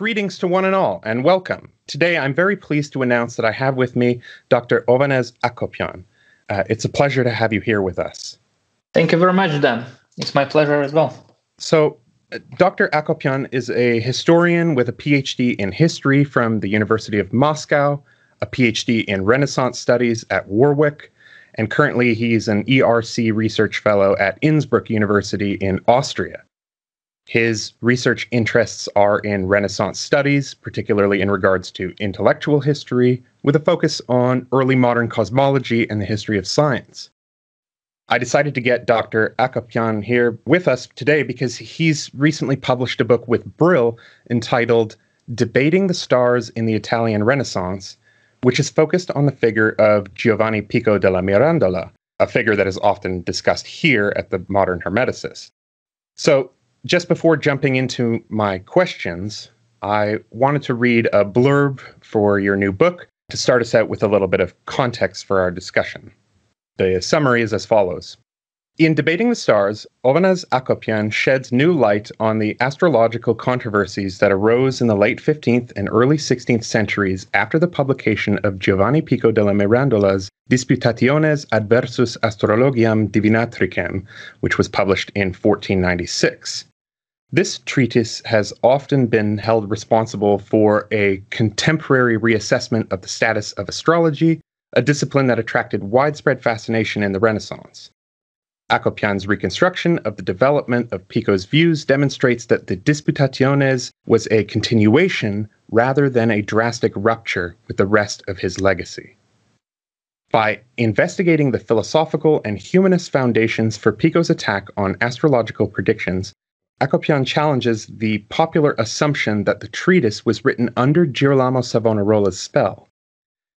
Greetings to one and all, and welcome. Today, I'm very pleased to announce that I have with me Dr. Ovanes Akopyan. It's a pleasure to have you here with us. Thank you very much, Dan. It's my pleasure as well. So, Dr. Akopyan is a historian with a PhD in history from the University of Moscow, a PhD in Renaissance Studies at Warwick, and currently he's an ERC Research Fellow at Innsbruck University in Austria. His research interests are in Renaissance studies, particularly in regards to intellectual history, with a focus on early modern cosmology and the history of science. I decided to get Dr. Akopyan here with us today because he's recently published a book with Brill entitled Debating the Stars in the Italian Renaissance, which is focused on the figure of Giovanni Pico della Mirandola, a figure that is often discussed here at the Modern Hermeticist. So, just before jumping into my questions, I wanted to read a blurb for your new book to start us out with a little bit of context for our discussion. The summary is as follows. In Debating the Stars, Ovanes Akopyan sheds new light on the astrological controversies that arose in the late 15th and early 16th centuries after the publication of Giovanni Pico della Mirandola's Disputationes adversus astrologiam divinatricem, which was published in 1496. This treatise has often been held responsible for a contemporary reassessment of the status of astrology, a discipline that attracted widespread fascination in the Renaissance. Akopyan's reconstruction of the development of Pico's views demonstrates that the Disputationes was a continuation rather than a drastic rupture with the rest of his legacy. By investigating the philosophical and humanist foundations for Pico's attack on astrological predictions, Akopyan challenges the popular assumption that the treatise was written under Girolamo Savonarola's spell.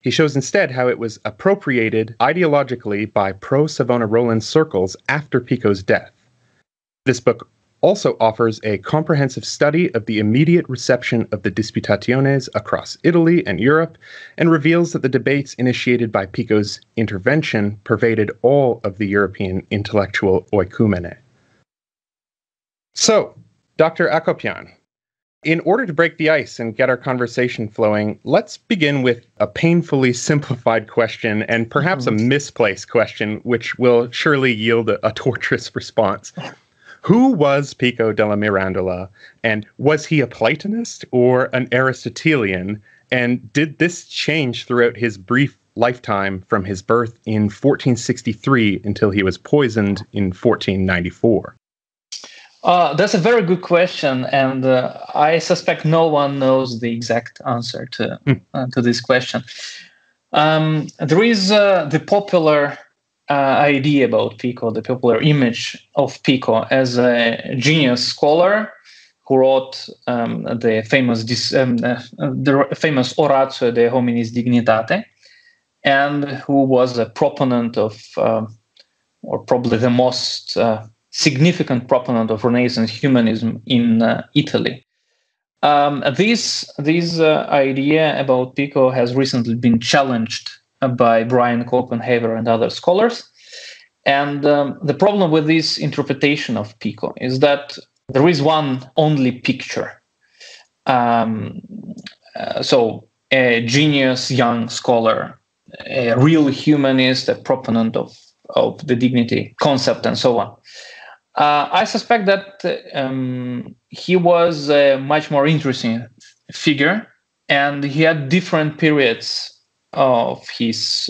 He shows instead how it was appropriated ideologically by pro-Savonarolan circles after Pico's death. This book also offers a comprehensive study of the immediate reception of the Disputationes across Italy and Europe, and reveals that the debates initiated by Pico's intervention pervaded all of the European intellectual oikumene. So, Dr. Akopyan, in order to break the ice and get our conversation flowing, let's begin with a painfully simplified question and perhaps a misplaced question, which will surely yield a torturous response. Who was Pico della Mirandola, and was he a Platonist or an Aristotelian, and did this change throughout his brief lifetime from his birth in 1463 until he was poisoned in 1494? That's a very good question, and I suspect no one knows the exact answer to this question. There is the popular idea about Pico, the popular image of Pico as a genius scholar who wrote the famous Oratio de Hominis Dignitate, and who was a proponent of, or probably the most significant proponent of Renaissance humanism in Italy. This idea about Pico has recently been challenged by Brian Copenhaver and other scholars. And the problem with this interpretation of Pico is that there is one only picture. So a genius young scholar, a real humanist, a proponent of the dignity concept, and so on. I suspect that he was a much more interesting figure, and he had different periods of his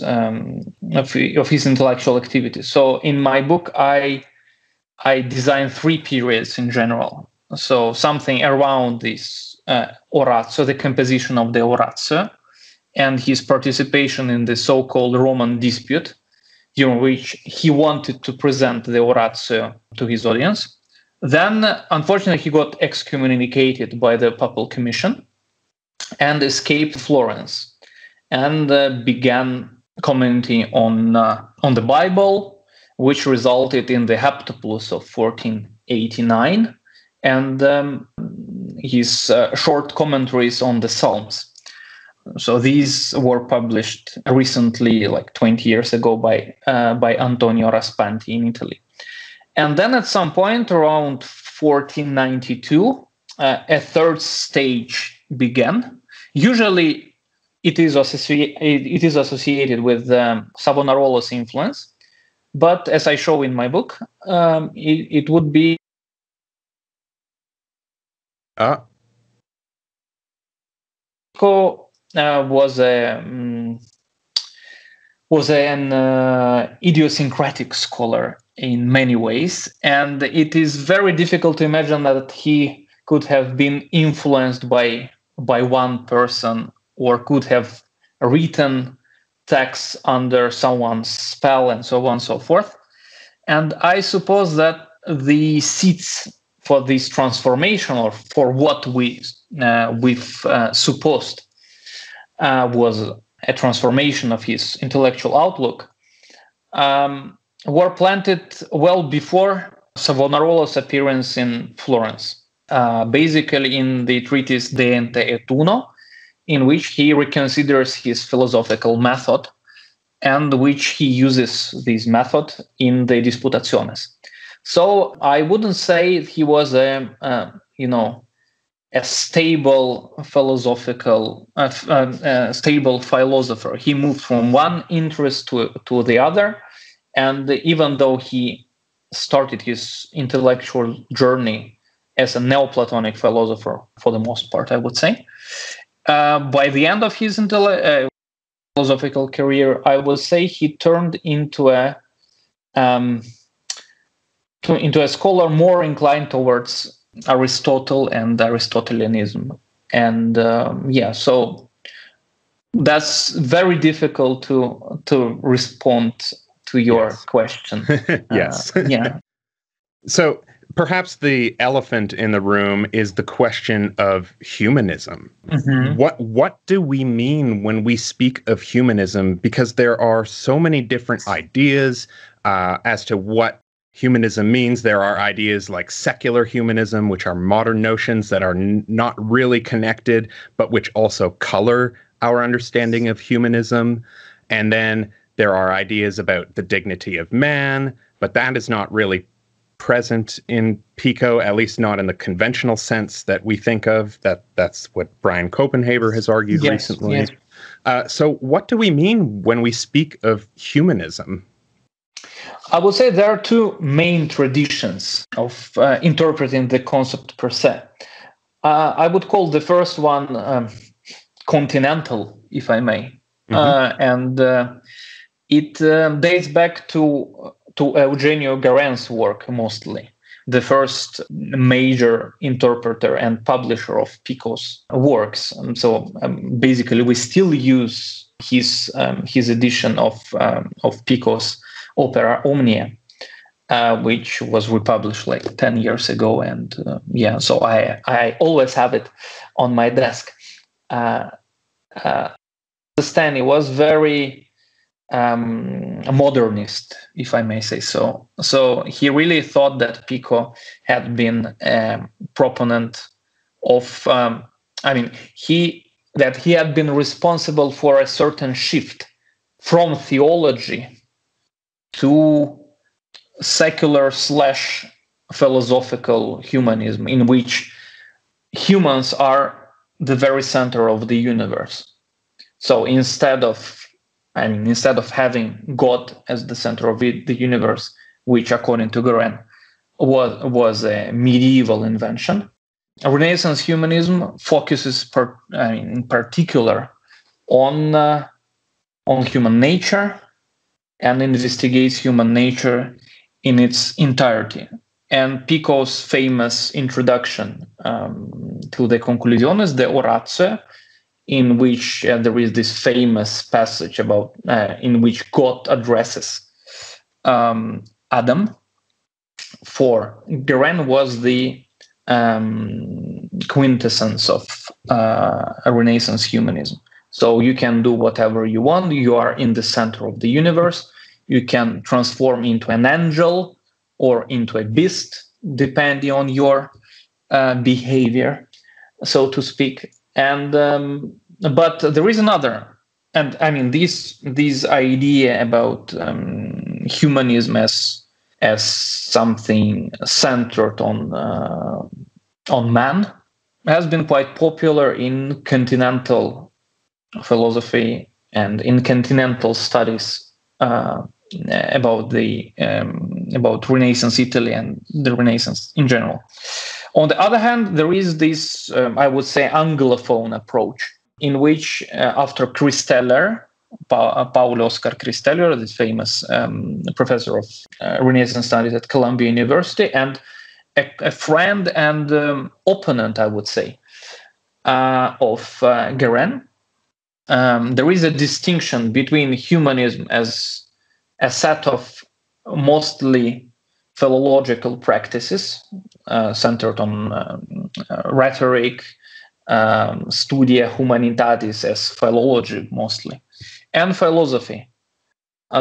intellectual activity. So in my book, I designed 3 periods in general. So something around this Oratio, the composition of the Oratio, and his participation in the so-called Roman dispute, during which he wanted to present the Oratio to his audience. Then, unfortunately, he got excommunicated by the Papal Commission and escaped Florence, and began commenting on the Bible, which resulted in the Heptaplus of 1489, and his short commentaries on the Psalms. So these were published recently, like 20 years ago, by Antonio Raspanti in Italy. And then at some point around 1492, a third stage began. Usually, it is associated with Savonarola's influence, but as I show in my book, it would be. Pico was an idiosyncratic scholar in many ways, and it is very difficult to imagine that he could have been influenced by one person or could have written texts under someone's spell and so on and so forth. And I suppose that the seeds for this transformation, or for what we've supposed was a transformation of his intellectual outlook, were planted well before Savonarola's appearance in Florence, basically in the treatise De Ente et Uno, in which he reconsiders his philosophical method, and which he uses this method in the Disputationes. So I wouldn't say he was a stable philosopher. He moved from one interest to the other, and even though he started his intellectual journey as a Neoplatonic philosopher for the most part, I would say, by the end of his philosophical career, I would say he turned into a scholar more inclined towards Aristotle and Aristotelianism. And so that's very difficult to respond to your question. Yes. So perhaps the elephant in the room is the question of humanism. Mm-hmm. What do we mean when we speak of humanism? Because there are so many different ideas as to what humanism means. There are ideas like secular humanism, which are modern notions that are not really connected, but which also color our understanding of humanism. And then there are ideas about the dignity of man, but that is not really present in Pico, at least not in the conventional sense that we think of. That's what Brian Copenhaver has argued recently. Yes. So what do we mean when we speak of humanism? I would say there are two main traditions of interpreting the concept per se. I would call the first one continental, if I may. Mm-hmm. And it dates back to Eugenio Garen's work mostly, the first major interpreter and publisher of Pico's works. Basically, we still use his edition of Pico's opera Omnia, which was republished like 10 years ago. And so I always have it on my desk. Stanley was very modernist, if I may say so. So he really thought that Pico had been a proponent of, he had been responsible for a certain shift from theology to secular/philosophical humanism, in which humans are the very center of the universe. So instead of having God as the center of the universe, which according to Garen was a medieval invention, Renaissance humanism focuses in particular on human nature and investigates human nature in its entirety. And Pico's famous introduction to the Conclusiones, the Oratio, in which there is this famous passage about in which God addresses Adam. For Garen was the quintessence of Renaissance humanism. So you can do whatever you want. You are in the center of the universe. You can transform into an angel or into a beast, depending on your behavior, so to speak. And but there is another, and I mean this idea about humanism as something centered on man has been quite popular in continental philosophy and in continental studies about Renaissance Italy and the Renaissance in general. On the other hand, there is this, I would say, Anglophone approach, in which after Christeller, Paolo Oscar Christeller, the famous professor of Renaissance studies at Columbia University, and a friend and opponent, I would say, of Guérin, there is a distinction between humanism as a set of mostly philological practices centered on rhetoric, studia humanitatis as philology mostly, and philosophy.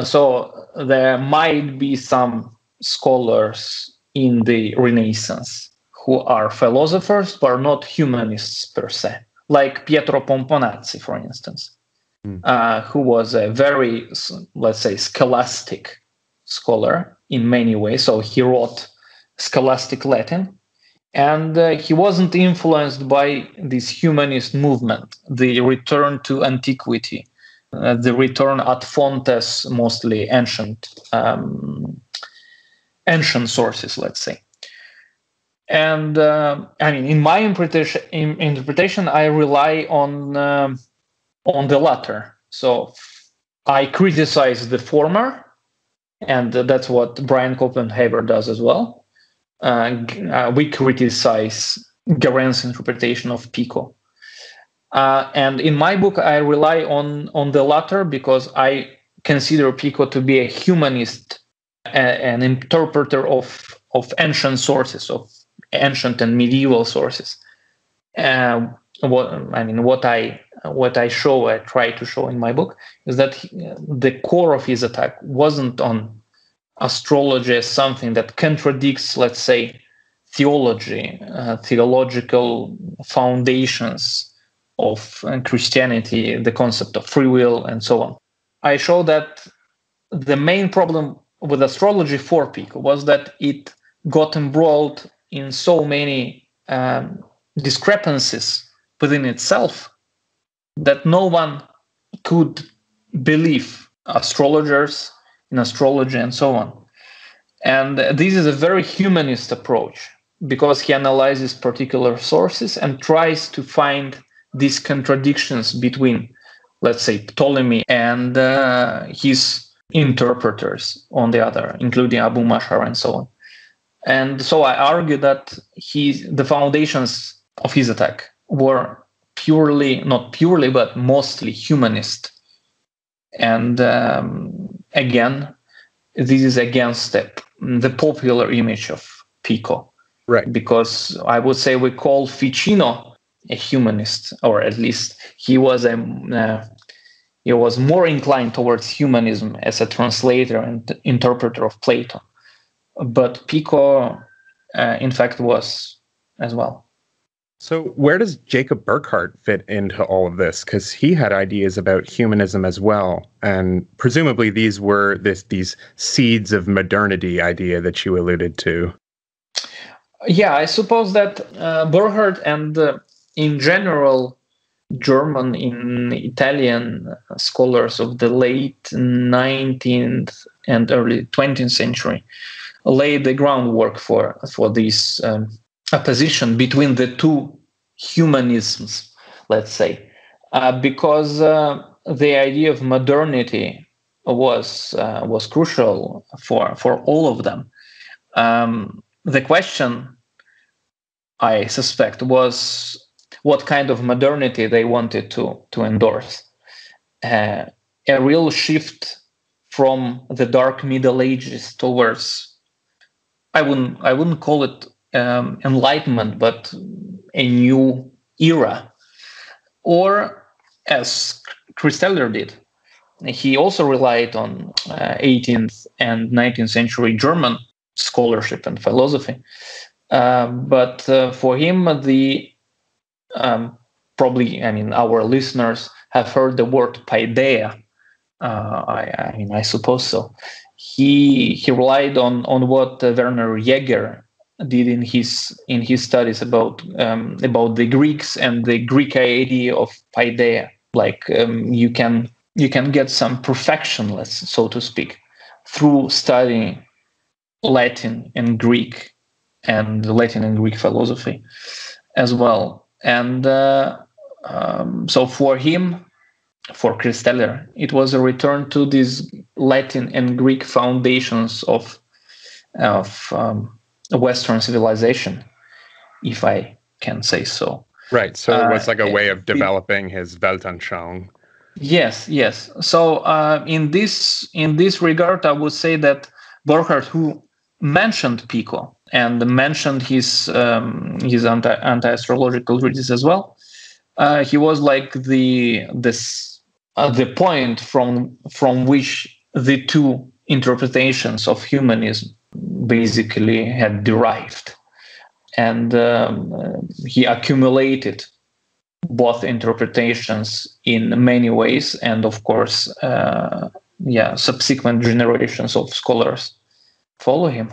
So there might be some scholars in the Renaissance who are philosophers but are not humanists per se, like Pietro Pomponazzi, for instance, who was a very, let's say, scholastic scholar in many ways. So he wrote scholastic Latin, and he wasn't influenced by this humanist movement, the return to antiquity, the return ad fontes, mostly ancient sources, let's say. And in my interpretation, I rely on the latter. So I criticize the former, and that's what Brian Copenhaver does as well. We criticize Guérin's interpretation of Pico. And in my book, I rely on the latter because I consider Pico to be a humanist, an interpreter of ancient sources, of ancient and medieval sources. What I try to show in my book is that the core of his attack wasn't on astrology as something that contradicts, let's say, theology, theological foundations of Christianity, the concept of free will, and so on. I show that the main problem with astrology for Pico was that it got embroiled in so many discrepancies within itself that no one could believe astrologers in astrology and so on. And this is a very humanist approach because he analyzes particular sources and tries to find these contradictions between, let's say, Ptolemy and his interpreters on the other, including Abu Mashar and so on. And so I argue that the foundations of his attack were not purely, but mostly humanist. And again, this is against the popular image of Pico. Right. Because I would say we call Ficino a humanist, or at least he was more inclined towards humanism as a translator and interpreter of Plato. But Pico, in fact, was as well. So where does Jacob Burckhardt fit into all of this? Because he had ideas about humanism as well. And presumably these were these seeds of modernity idea that you alluded to. Yeah, I suppose that Burckhardt and in general German and Italian scholars of the late 19th and early 20th century laid the groundwork for this opposition between the two humanisms, let's say, because the idea of modernity was crucial for all of them. The question, I suspect, was what kind of modernity they wanted to endorse. A real shift from the dark Middle Ages towards, I wouldn't call it enlightenment, but a new era. Or as Christeller did, he also relied on 18th and 19th century German scholarship and philosophy. But for him, probably, our listeners have heard the word paideia. I suppose so. He relied on what Werner Jaeger did in his studies about the Greeks and the Greek idea of paideia. Like you can get some perfection, so to speak, through studying Latin and Greek philosophy as well. And so for him, for Christeller, it was a return to these Latin and Greek foundations of Western civilization, if I can say so. Right. So it was like a way of developing his Weltanschauung. Yes. So in this regard, I would say that Burckhardt, who mentioned Pico and mentioned his anti-astrological treatise as well, he was like the point from which the two interpretations of humanism basically had derived, and he accumulated both interpretations in many ways, and of course, subsequent generations of scholars follow him.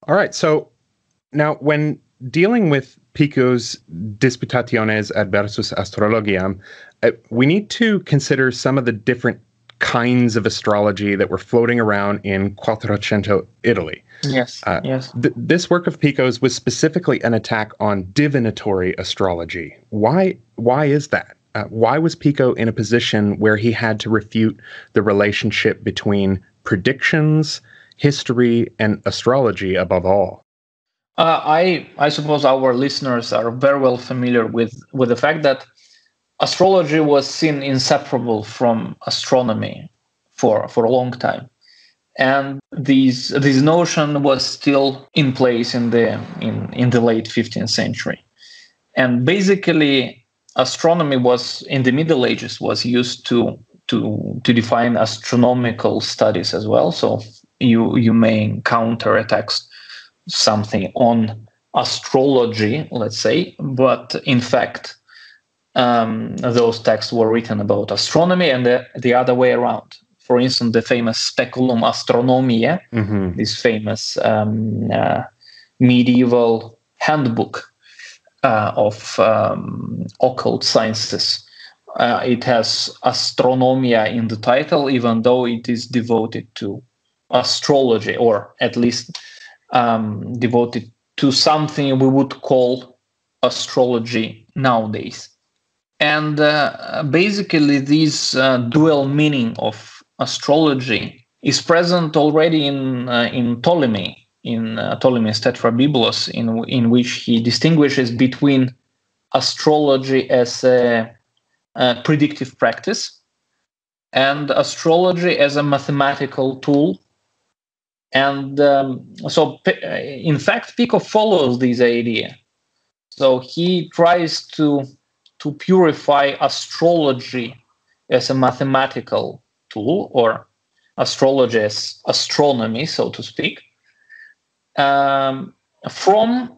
All right. So now, when dealing with Pico's Disputationes adversus astrologiam, we need to consider some of the different kinds of astrology that were floating around in Quattrocento Italy. Yes. This work of Pico's was specifically an attack on divinatory astrology. Why is that? Why was Pico in a position where he had to refute the relationship between predictions, history, and astrology above all? I suppose our listeners are very well familiar with the fact that astrology was seen inseparable from astronomy for a long time, and this notion was still in place in the late 15th century. And basically, astronomy was in the Middle Ages was used to define astronomical studies as well. So you may encounter a text something on astrology, let's say, but in fact, those texts were written about astronomy and the other way around. For instance, the famous Speculum Astronomiae, this famous medieval handbook of occult sciences. It has astronomia in the title, even though it is devoted to astrology, or at least devoted to something we would call astrology nowadays. And basically, this dual meaning of astrology is present already in Ptolemy, in Ptolemy's Tetrabiblos, in which he distinguishes between astrology as a predictive practice and astrology as a mathematical tool. And so, in fact, Pico follows this idea. So he tries to purify astrology as a mathematical tool, or astrology as astronomy, so to speak, from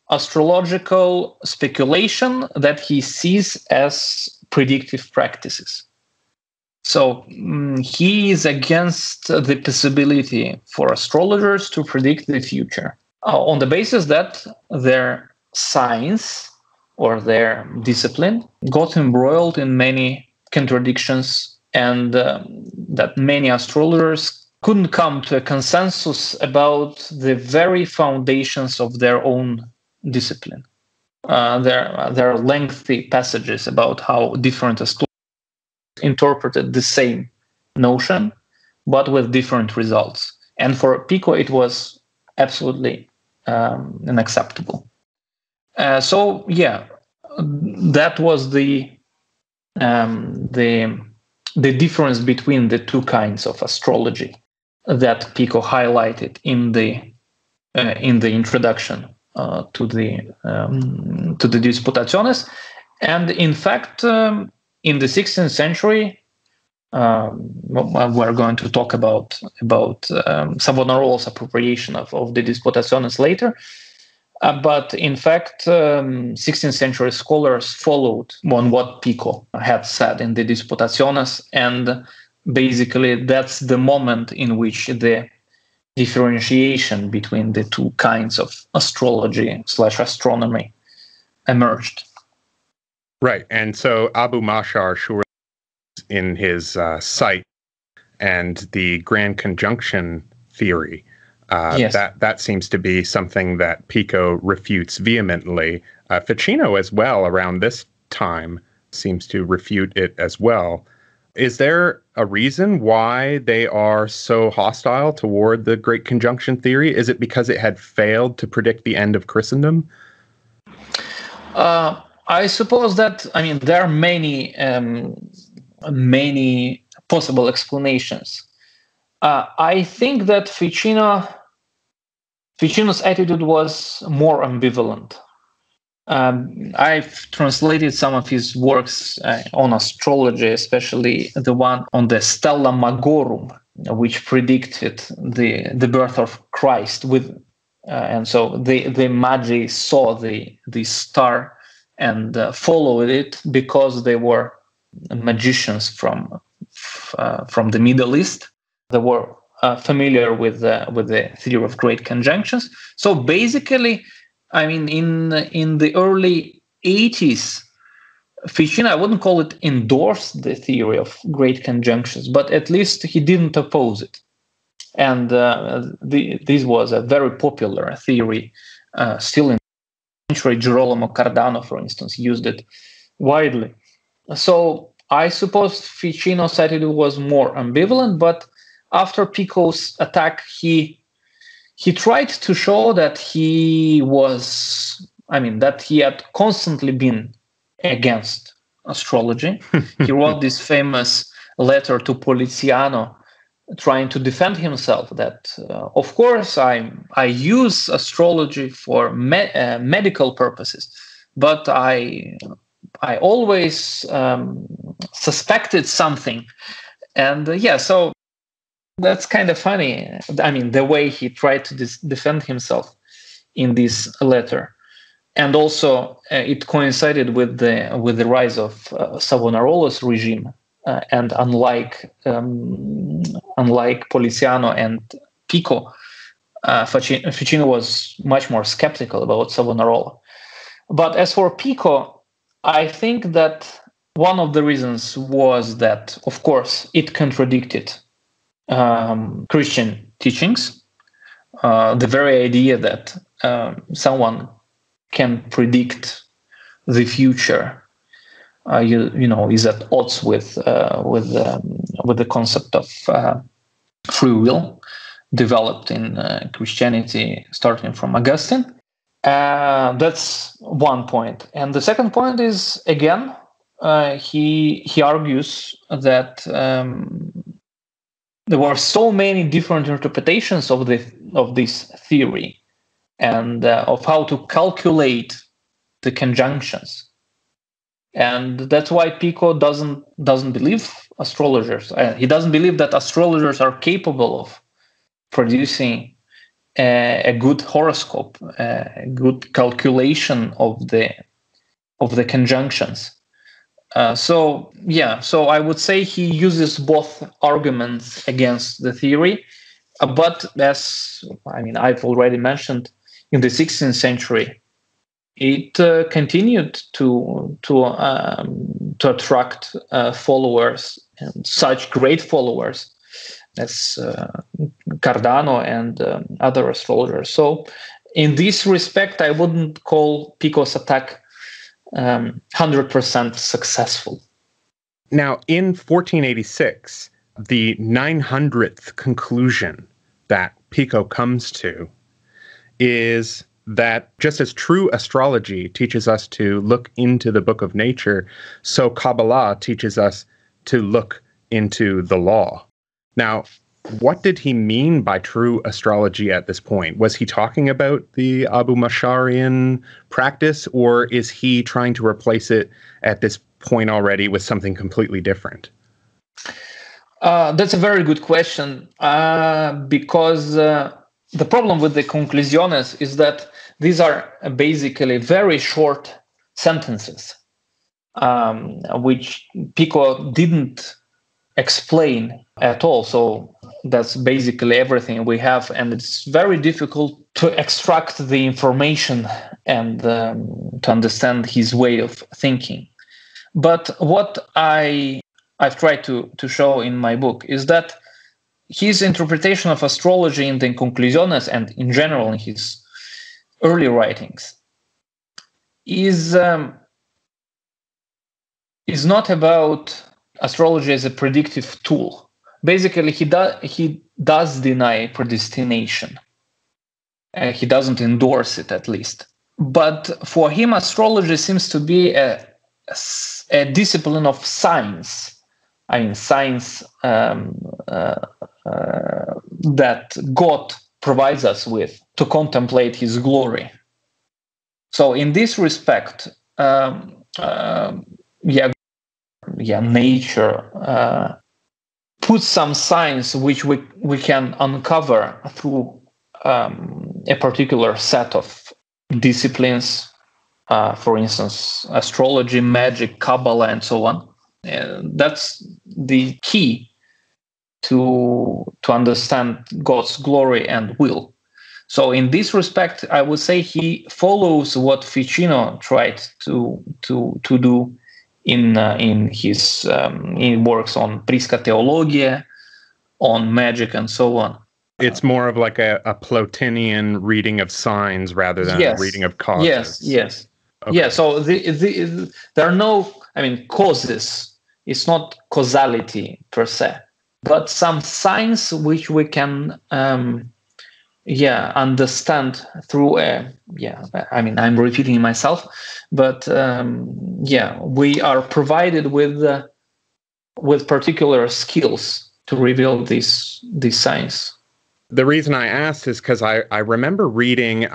astrological speculation that he sees as predictive practices. So he is against the possibility for astrologers to predict the future on the basis that their science or their discipline got embroiled in many contradictions, and that many astrologers couldn't come to a consensus about the very foundations of their own discipline. There are lengthy passages about how different astrologers interpreted the same notion, but with different results. And for Pico, it was absolutely unacceptable. That was the difference between the two kinds of astrology that Pico highlighted in the introduction to the Disputationes. And in fact, in the 16th century, we're going to talk about Savonarola's appropriation of the Disputationes later. But in fact, 16th century scholars followed on what Pico had said in the Disputationes, and basically that's the moment in which the differentiation between the two kinds of astrology/astronomy emerged. Right. And so Abu Mashar sure in his site and the grand conjunction theory, Yes. that seems to be something that Pico refutes vehemently. Ficino as well around this time seems to refute it as well. Is there a reason why they are so hostile toward the Great Conjunction theory? Is it because it had failed to predict the end of Christendom? I suppose that, there are many possible explanations. I think that Ficino's attitude was more ambivalent. I've translated some of his works on astrology, especially the one on the Stella Magorum, which predicted the birth of Christ. And so the Magi saw the star and followed it because they were magicians from the Middle East. They were familiar with the theory of great conjunctions. So basically, in the early 80s, Ficino, I wouldn't call it endorsed the theory of great conjunctions, but at least he didn't oppose it. And this was a very popular theory still in the century. Girolamo Cardano, for instance, used it widely. So I suppose Ficino's attitude was more ambivalent, but after Pico's attack, he tried to show that he had constantly been against astrology. He wrote this famous letter to Poliziano trying to defend himself that, of course, I use astrology for medical purposes, but I always suspected something. And so that's kind of funny. The way he tried to defend himself in this letter, and also it coincided with the rise of Savonarola's regime. And unlike Poliziano and Pico, Ficino was much more skeptical about Savonarola. But as for Pico, I think that one of the reasons was that, of course, it contradicted Christian teachings. The very idea that someone can predict the future, is at odds with the concept of free will developed in Christianity, starting from Augustine. That's one point, and the second point is, again, he argues that there were so many different interpretations of this theory and of how to calculate the conjunctions. And that's why Pico doesn't believe astrologers. He doesn't believe that astrologers are capable of producing a good horoscope, a good calculation of the conjunctions. So I would say he uses both arguments against the theory. But as I've already mentioned, in the 16th century, it continued to attract followers, and such great followers as Cardano and other astrologers. So in this respect, I wouldn't call Pico's attack 100% successful. Now, in 1486, the 900th conclusion that Pico comes to is that just as true astrology teaches us to look into the book of nature, so Kabbalah teaches us to look into the law. Now, what did he mean by true astrology at this point? Was he talking about the Abu Masharian practice, or is he trying to replace it at this point already with something completely different? That's a very good question, because the problem with the conclusiones is that these are basically very short sentences, which Pico didn't explain at all. So that's basically everything we have, and it's very difficult to extract the information and to understand his way of thinking. But what I've tried to show in my book is that his interpretation of astrology in the Conclusiones and in general in his early writings is not about astrology as a predictive tool. Basically, he does deny predestination. He doesn't endorse it, at least. But for him, astrology seems to be a discipline of science. I mean, science that God provides us with to contemplate His glory. So, in this respect, nature puts some science which we can uncover through a particular set of disciplines, for instance, astrology, magic, Kabbalah, and so on. That's the key to understand God's glory and will. So in this respect, I would say he follows what Ficino tried to do in his works on Prisca Theologiae, on magic, and so on. It's more of like a Platonian reading of signs rather than a reading of causes. Yes. Okay. Yeah, so there are no, causes. It's not causality per se, but some signs which we can understand through I'm repeating myself, but we are provided with particular skills to reveal these signs. The reason I asked is because I remember reading,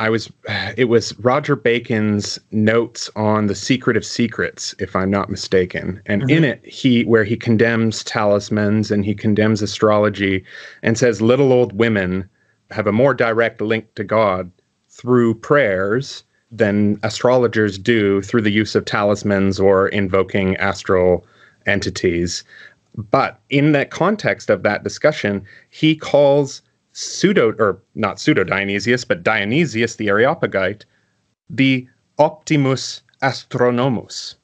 it was Roger Bacon's notes on the Secret of Secrets, if I'm not mistaken. And in it, where he condemns talismans and he condemns astrology and says little old women have a more direct link to God through prayers than astrologers do through the use of talismans or invoking astral entities. But in that context of that discussion, he calls not pseudo-Dionysius, but Dionysius the Areopagite, the Optimus Astronomus.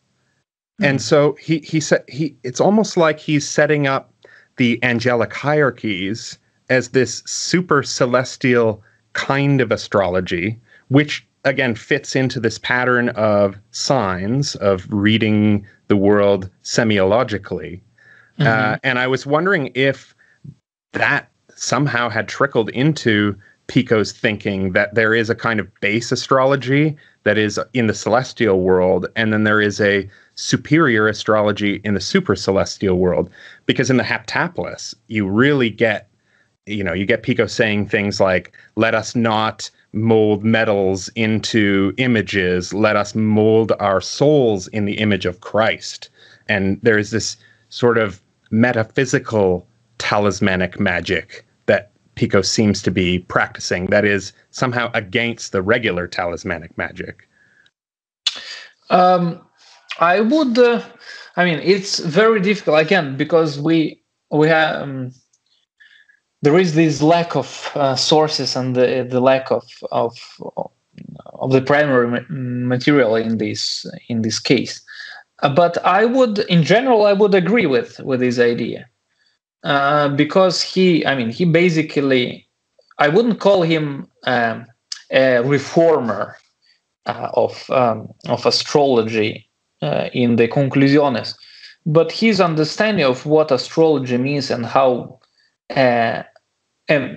And so he said it's almost like he's setting up the angelic hierarchies as this super celestial kind of astrology, which again fits into this pattern of signs, of reading the world semiologically. And I was wondering if that somehow had trickled into Pico's thinking, that there is a kind of base astrology that is in the celestial world, and then there is a superior astrology in the super celestial world. Because in the Heptaplus, you really get, you get Pico saying things like, let us not mold metals into images, let us mold our souls in the image of Christ. And there's this sort of metaphysical talismanic magic that Pico seems to be practicing that is somehow against the regular talismanic magic. I would, it's very difficult, again, because we have, there is this lack of sources and the lack of the primary material in this case. But I would, in general, agree with this idea. Because he basically, I wouldn't call him a reformer of astrology in the Conclusiones, but his understanding of what astrology means and how a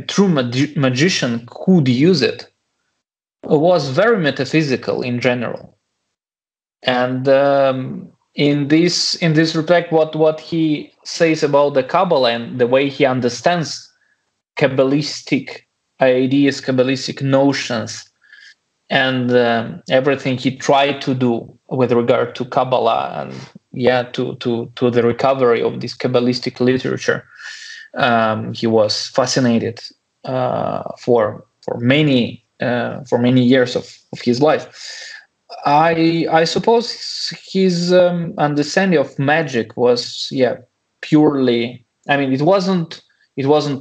true magician could use it was very metaphysical in general. And in this respect, what he says about the Kabbalah and the way he understands Kabbalistic ideas, Kabbalistic notions, and everything he tried to do with regard to Kabbalah and to the recovery of this Kabbalistic literature, he was fascinated for many years of his life. I suppose his understanding of magic was purely I mean, it wasn't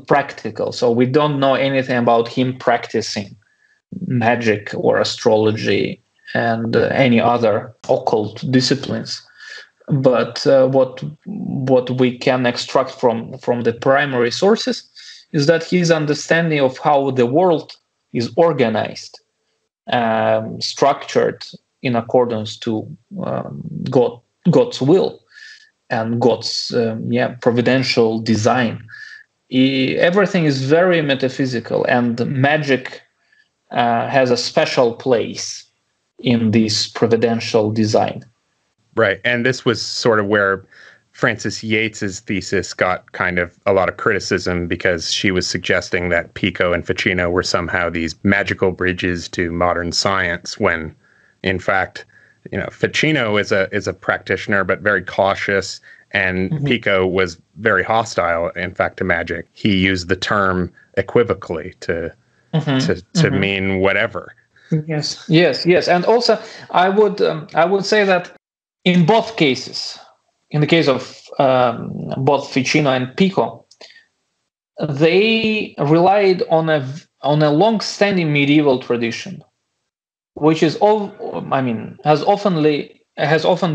practical. So we don't know anything about him practicing magic or astrology and any other occult disciplines. But what we can extract from the primary sources is that his understanding of how the world is organized, structured in accordance to God's will and God's providential design. Everything is very metaphysical, and magic has a special place in this providential design. Right. And this was sort of where Frances Yates's thesis got kind of a lot of criticism, because she was suggesting that Pico and Ficino were somehow these magical bridges to modern science, when in fact, Ficino is a practitioner, but very cautious, and Pico was very hostile, in fact, to magic. He used the term equivocally to mean whatever. Yes. And also, I would say that in both cases, in the case of both Ficino and Pico, they relied on a long-standing medieval tradition, which has often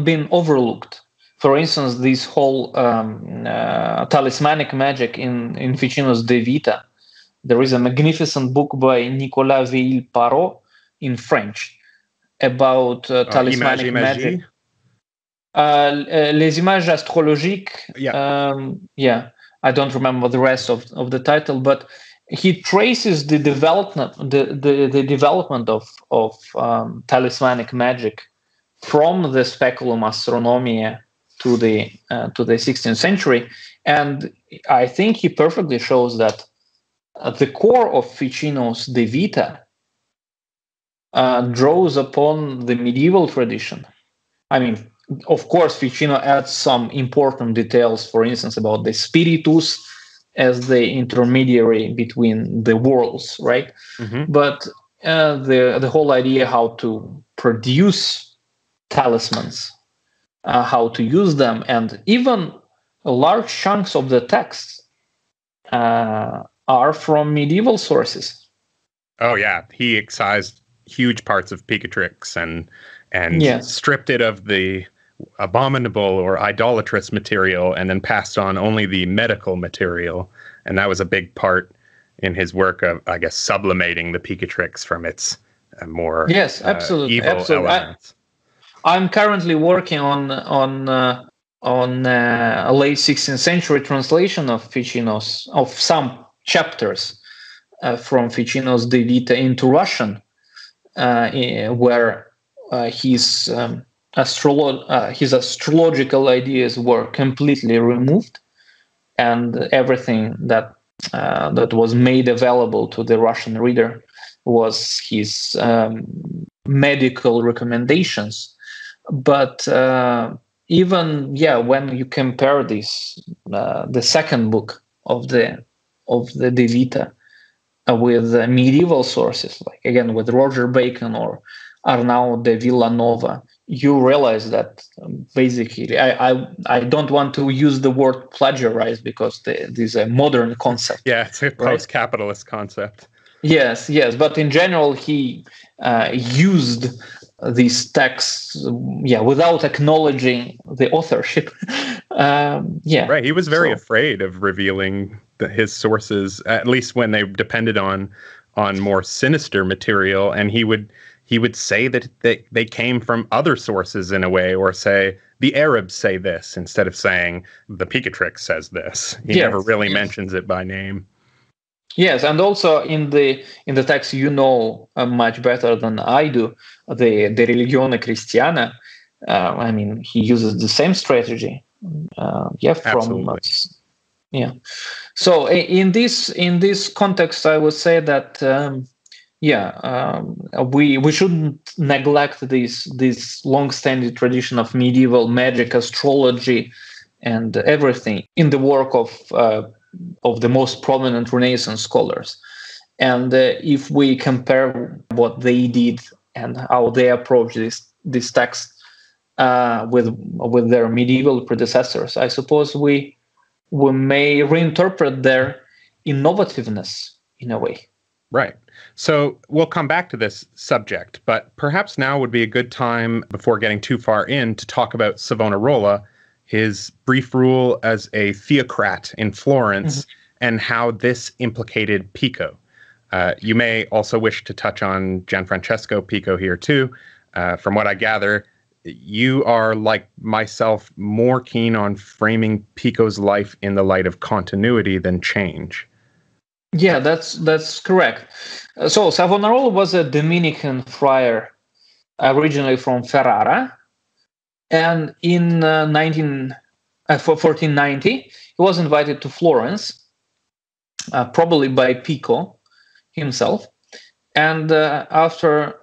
been overlooked. For instance, this whole talismanic magic in Ficino's De Vita. There is a magnificent book by Nicolas Veil-Parot in French about talismanic magic. Les images astrologiques. I don't remember the rest of the title, but he traces the development of talismanic magic from the Speculum Astronomiae to the 16th century, and I think he perfectly shows that the core of Ficino's De Vita draws upon the medieval tradition. I mean, of course, Ficino adds some important details, for instance, about the spiritus as the intermediary between the worlds, right? But the whole idea how to produce talismans, how to use them, and even large chunks of the text are from medieval sources. Oh yeah, he excised huge parts of Picatrix and stripped it of the abominable or idolatrous material, and then passed on only the medical material. And that was a big part in his work of, I guess, sublimating the Picatrix from its more absolutely. evil elements. I'm currently working on a late 16th century translation of some chapters from Ficino's De Vita into Russian, where his astrological ideas were completely removed, and everything that was made available to the Russian reader was his medical recommendations. But even when you compare this, the second book of the De Vita with medieval sources, like again with Roger Bacon or Arnaud de Villanova, you realize that basically, I don't want to use the word plagiarize, because this is a modern concept. Yeah, it's a post-capitalist concept. Yes, but in general, he used these texts, without acknowledging the authorship. Right. He was very afraid of revealing his sources, at least when they depended on more sinister material, and he would say that they came from other sources in a way, or say the Arabs say this instead of saying the Picatrix says this. He never really mentions it by name. Yes, and also in the text, much better than I do, the Religione Cristiana. I mean, he uses the same strategy. Absolutely. So in this context, I would say that we shouldn't neglect this long-standing tradition of medieval magic, astrology, and everything in the work of the most prominent Renaissance scholars. And if we compare what they did and how they approached this text with their medieval predecessors, I suppose we we may reinterpret their innovativeness in a way. Right. So we'll come back to this subject, but perhaps now would be a good time, before getting too far in, to talk about Savonarola, his brief rule as a theocrat in Florence, and how this implicated Pico. You may also wish to touch on Gianfrancesco Pico here too. From what I gather, you are, like myself, more keen on framing Pico's life in the light of continuity than change. Yeah, that's correct. So Savonarola was a Dominican friar, originally from Ferrara, and in 1490 he was invited to Florence, probably by Pico himself, and after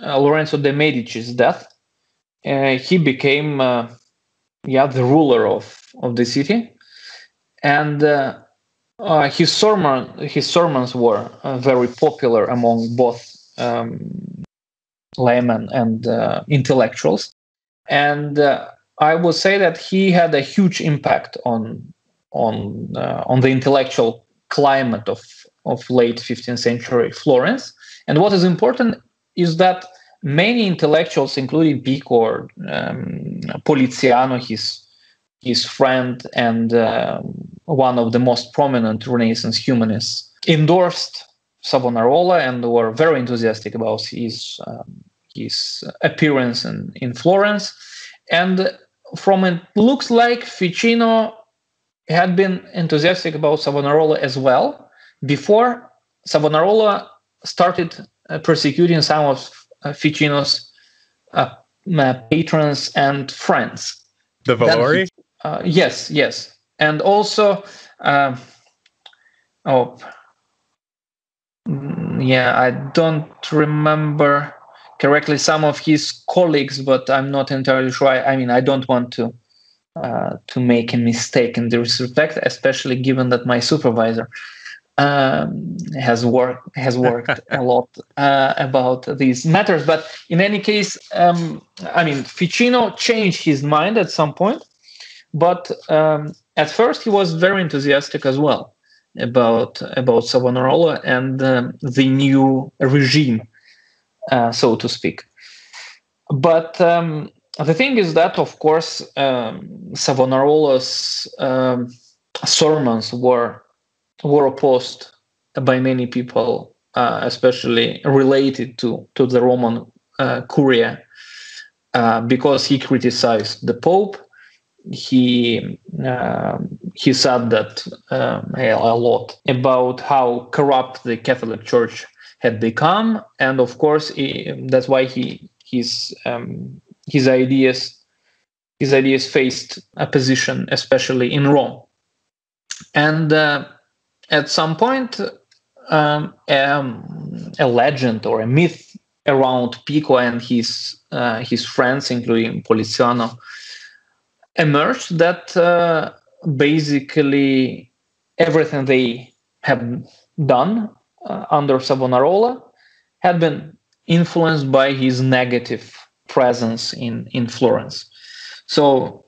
Lorenzo de' Medici's death, he became the ruler of the city, and his sermons were very popular among both laymen and intellectuals, and I would say that he had a huge impact on the intellectual climate of late 15th century Florence. And what is important is that many intellectuals, including Pico or Poliziano, his friend and one of the most prominent Renaissance humanists, endorsed Savonarola and were very enthusiastic about his appearance in Florence. And from it looks like Ficino had been enthusiastic about Savonarola as well before Savonarola started persecuting some of Ficino's patrons and friends. The Valori? Yes. And also, I don't remember correctly some of his colleagues, but I'm not entirely sure. I mean, I don't want to make a mistake in this respect, especially given that my supervisor has worked a lot about these matters. But in any case, Ficino changed his mind at some point, but at first he was very enthusiastic as well about Savonarola and the new regime, so to speak. But the thing is that, of course, Savonarola's sermons were opposed by many people, especially related to the Roman Curia, because he criticized the Pope. He said that a lot about how corrupt the Catholic Church had become, and of course that's why his ideas faced opposition, especially in Rome. And at some point, a legend or a myth around Pico and his friends, including Poliziano, emerged that basically everything they have done under Savonarola had been influenced by his negative presence in Florence. So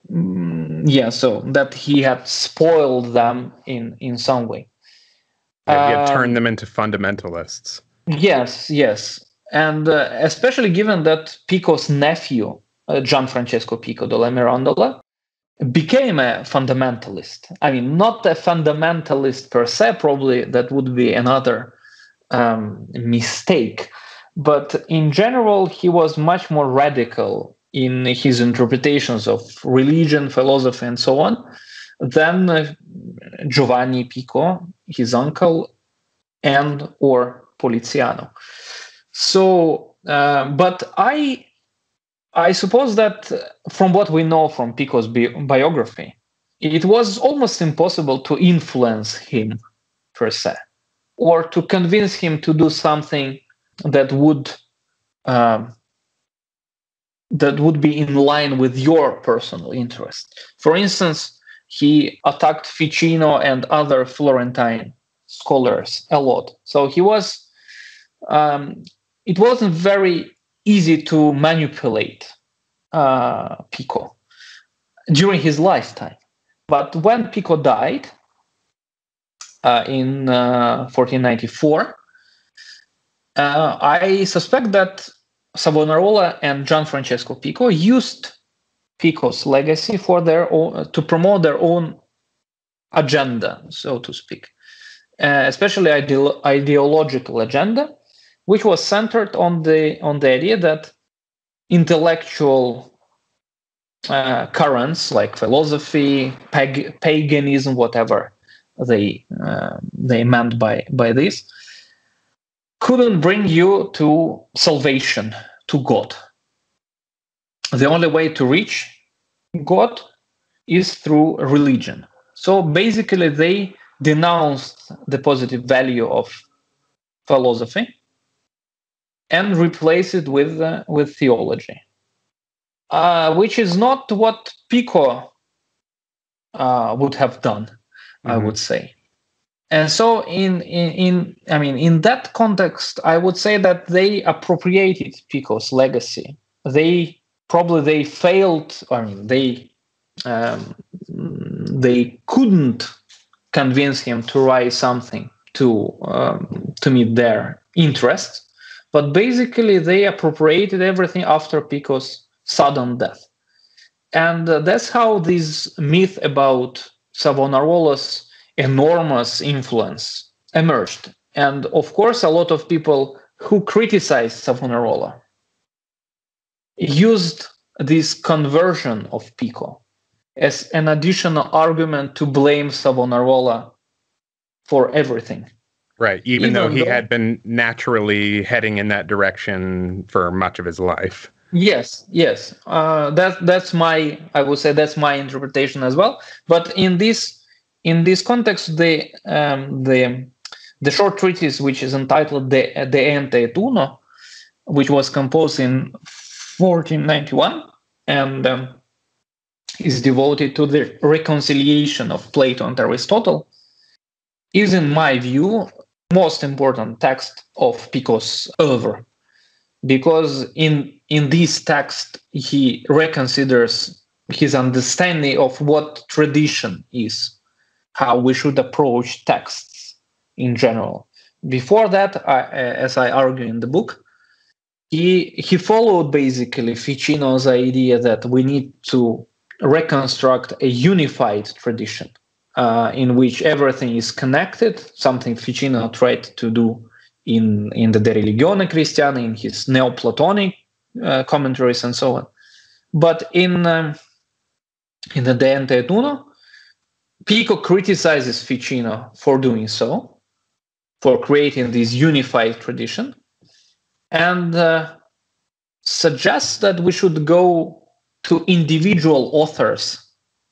so that he had spoiled them in some way. He had turned them into fundamentalists. Yes, and especially given that Pico's nephew, Gianfrancesco Pico della Mirandola, became a fundamentalist. I mean, not a fundamentalist per se, probably that would be another mistake. But in general, he was much more radical in his interpretations of religion, philosophy, and so on, than Giovanni Pico, his uncle, and or Poliziano. So, but I suppose that from what we know from Pico's biography, it was almost impossible to influence him per se, or to convince him to do something that would be in line with your personal interest. For instance, he attacked Ficino and other Florentine scholars a lot. So he was. It wasn't very easy to manipulate Pico during his lifetime. But when Pico died in 1494, I suspect that Savonarola and Gianfrancesco Pico used Pico's legacy for their own, to promote their own agenda, so to speak, especially ideological agenda, which was centered on the idea that intellectual currents like philosophy, paganism, whatever they meant by this, couldn't bring you to salvation, to God. The only way to reach God is through religion. So basically, they denounced the positive value of philosophy and replaced it with theology, which is not what Pico would have done, I would say. And so, in that context, I would say that they appropriated Pico's legacy. They failed. I mean, they couldn't convince him to write something to meet their interests, but basically they appropriated everything after Pico's sudden death. And that's how this myth about Savonarola's enormous influence emerged. And of course, a lot of people who criticized Savonarola used this conversion of Pico as an additional argument to blame Savonarola for everything. Right, even though he had been naturally heading in that direction for much of his life. Yes. That's my interpretation as well. But in this context, the short treatise, which is entitled the Ente et Uno, which was composed in 1491 and is devoted to the reconciliation of Plato and Aristotle, is, in my view, most important text of Pico's oeuvre, because in this text he reconsiders his understanding of what tradition is, how we should approach texts in general. Before that, as I argue in the book, he followed basically Ficino's idea that we need to reconstruct a unified tradition in which everything is connected, something Ficino tried to do in the De Religione Christiana, in his Neoplatonic commentaries and so on. But in the De Ente et Uno, Pico criticizes Ficino for doing so, for creating this unified tradition, and suggests that we should go to individual authors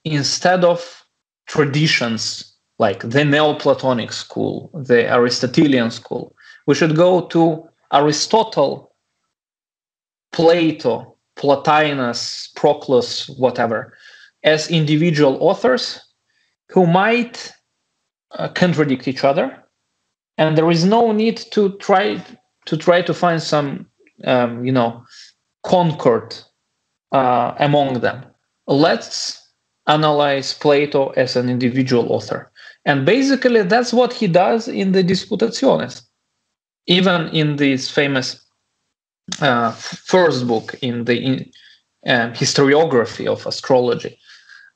instead of traditions like the Neoplatonic school, the Aristotelian school. We should go to Aristotle, Plato, Plotinus, Proclus, whatever, as individual authors who might contradict each other, and there is no need to try to find some concord among them. Let's analyze Plato as an individual author, and basically that's what he does in the Disputationes. Even in this famous first book in the historiography of astrology,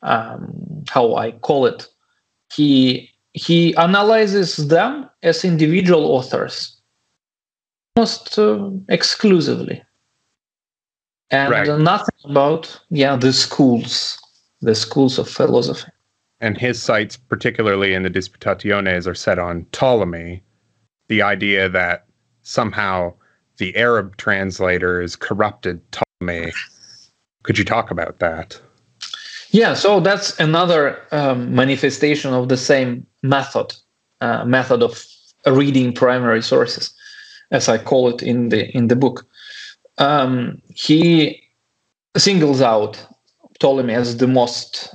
how I call it, he analyzes them as individual authors almost exclusively, and nothing about the schools of philosophy. And his sites, particularly in the Disputationes, are set on Ptolemy, the idea that somehow the Arab translators corrupted Ptolemy. Could you talk about that? Yeah, so that's another manifestation of the same method of reading primary sources, as I call it in the book. He singles out Ptolemy as the most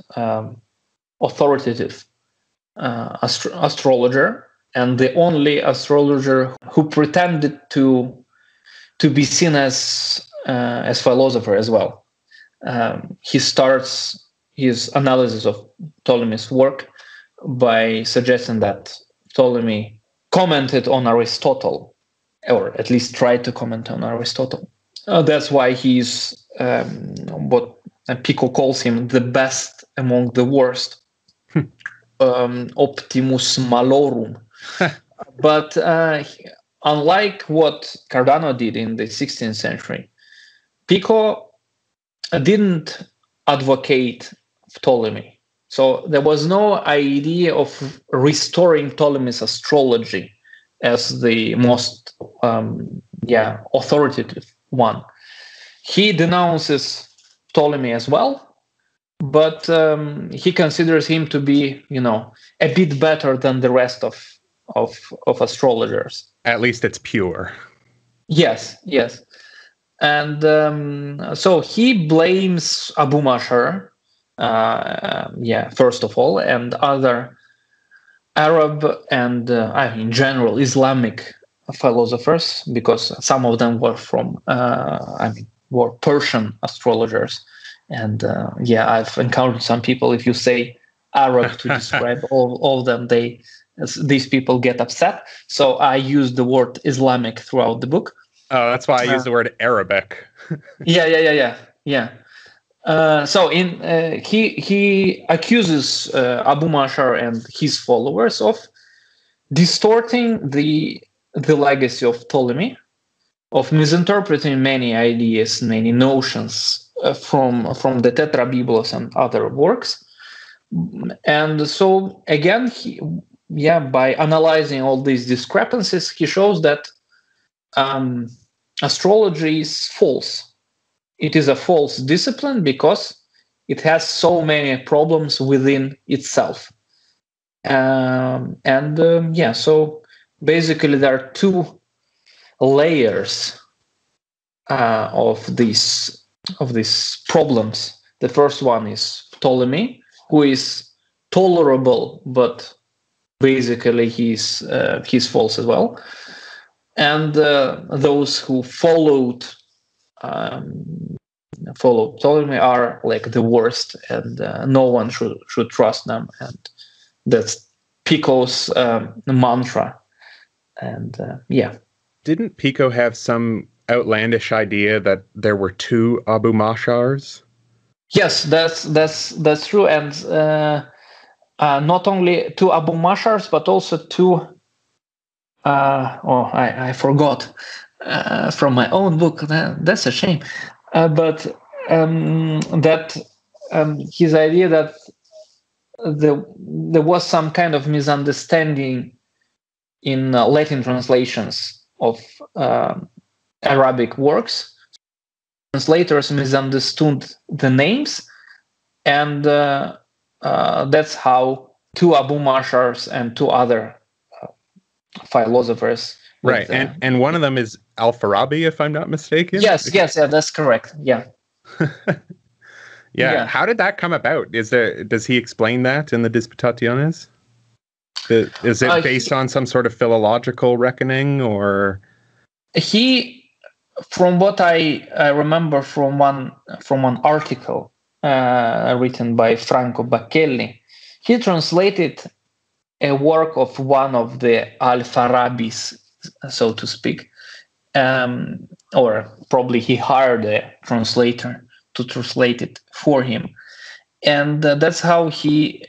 authoritative astrologer, and the only astrologer who pretended to be seen as philosopher as well. He starts his analysis of Ptolemy's work by suggesting that Ptolemy commented on Aristotle, or at least tried to comment on Aristotle. That's why he's what Pico calls him the best among the worst, optimus malorum. But unlike what Cardano did in the 16th century, Pico didn't advocate Ptolemy. So there was no idea of restoring Ptolemy's astrology as the most authoritative one. He denounces Ptolemy as well, but he considers him to be, a bit better than the rest of astrologers. At least it's pure. Yes. And so he blames Abu Mashar, first of all, and other Arab and, in general, Islamic philosophers, because some of them were from, were Persian astrologers. And I've encountered some people, if you say Arab to describe all of them, these people get upset. So I use the word Islamic throughout the book. Oh, that's why I use the word Arabic. Yeah. So he accuses Abu Mashar and his followers of distorting the legacy of Ptolemy, of misinterpreting many ideas, many notions from the Tetrabiblos and other works. And so again, by analyzing all these discrepancies, he shows that astrology is false. It is a false discipline because it has so many problems within itself. So basically there are two layers of these problems. The first one is Ptolemy, who is tolerable, but basically he's false as well. And those who followed Ptolemy are like the worst, and no one should trust them. And that's Pico's mantra. And Didn't Pico have some outlandish idea that there were two Abu Mashars? Yes, that's true. And not only two Abu Mashars, but also two. I forgot from my own book. That's a shame. But his idea that there was some kind of misunderstanding in Latin translations of Arabic works. Translators misunderstood the names, and that's how two Abu Mashars and two other philosophers. Right, and one of them is Al-Farabi, if I'm not mistaken. Yes, that's correct. Yeah. Yeah. How did that come about? Does he explain that in the Disputationes? Is it based on some sort of philological reckoning, or? He, from what I remember from one article written by Franco Bacchelli, he translated a work of one of the Al-Farabis, so to speak, or probably he hired a translator to translate it for him, and that's how he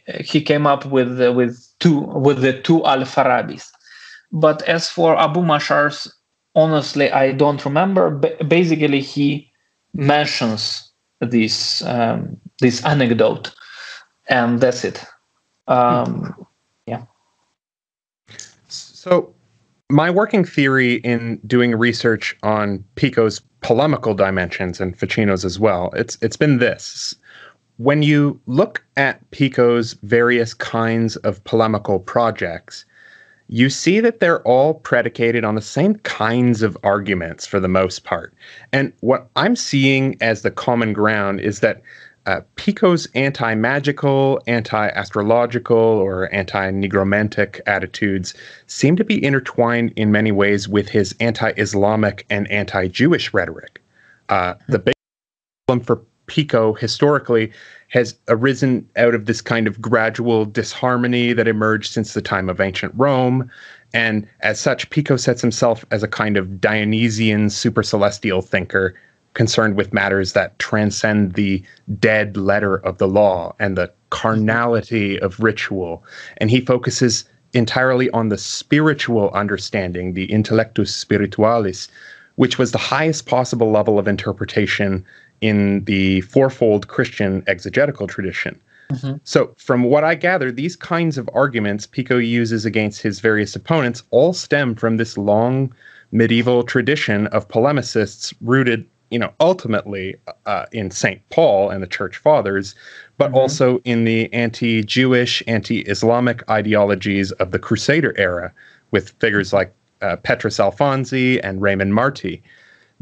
came up with the two Al-Farabis. But as for Abu Mashar's, honestly, I don't remember. Basically, he mentions this anecdote, and that's it. So my working theory in doing research on Pico's polemical dimensions and Ficino's as well, it's been this. When you look at Pico's various kinds of polemical projects, you see that they're all predicated on the same kinds of arguments for the most part. And what I'm seeing as the common ground is that Pico's anti-magical, anti-astrological, or anti-nigromantic attitudes seem to be intertwined in many ways with his anti-Islamic and anti-Jewish rhetoric. The big problem for Pico historically has arisen out of this kind of gradual disharmony that emerged since the time of ancient Rome. And as such, Pico sets himself as a kind of Dionysian supercelestial thinker concerned with matters that transcend the dead letter of the law and the carnality of ritual. And he focuses entirely on the spiritual understanding, the intellectus spiritualis, which was the highest possible level of interpretation in the fourfold Christian exegetical tradition. Mm-hmm. So from what I gather, these kinds of arguments Pico uses against his various opponents all stem from this long medieval tradition of polemicists rooted, ultimately in St. Paul and the Church Fathers, but mm-hmm. also in the anti-Jewish, anti-Islamic ideologies of the Crusader era, with figures like Petrus Alfonsi and Raymond Marty.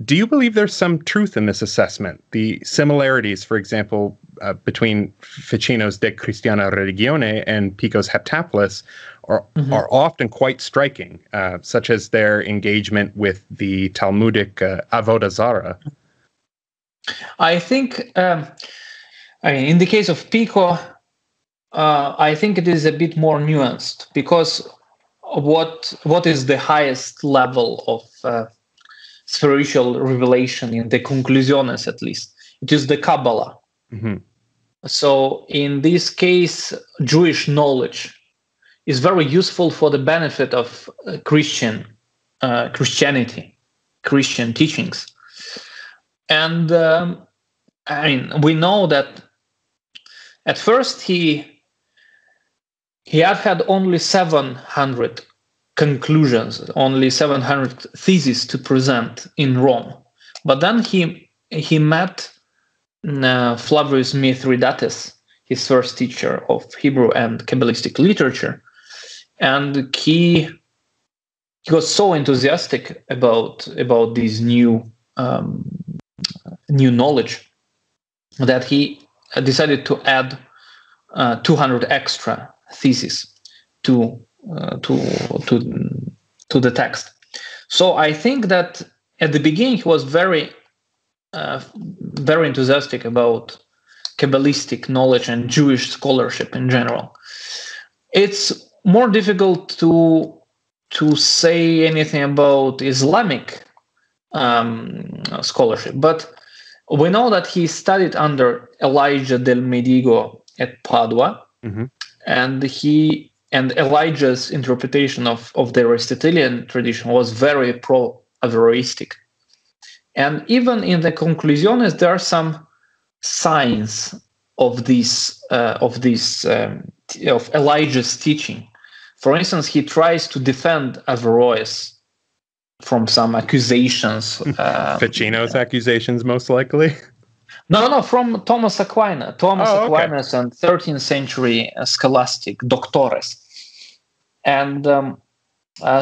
Do you believe there's some truth in this assessment? The similarities, for example, between Ficino's De Christiana Religione and Pico's Heptaplus are often quite striking, such as their engagement with the Talmudic Avodah Zarah. I think, in the case of Pico, I think it is a bit more nuanced, because what is the highest level of spiritual revelation in the conclusiones, at least? It is the Kabbalah. Mm-hmm. So in this case, Jewish knowledge is very useful for the benefit of Christianity, Christian teachings. And we know that at first he had only 700 conclusions, only 700 theses to present in Rome. But then he met Flavius Mithridates, his first teacher of Hebrew and Kabbalistic literature, and he was so enthusiastic about this new knowledge that he decided to add 200 extra theses to the text. So I think that at the beginning he was very enthusiastic about Kabbalistic knowledge and Jewish scholarship in general. It's more difficult to say anything about Islamic scholarship, but we know that he studied under Elijah del Medigo at Padua, mm-hmm. and Elijah's interpretation of the Aristotelian tradition was very pro-Averroistic. And even in the conclusiones, there are some signs of Elijah's teaching. For instance, he tries to defend Averroes from some accusations. Ficino's accusations, most likely? No, from Thomas Aquinas. Aquinas and 13th century scholastic doctores. And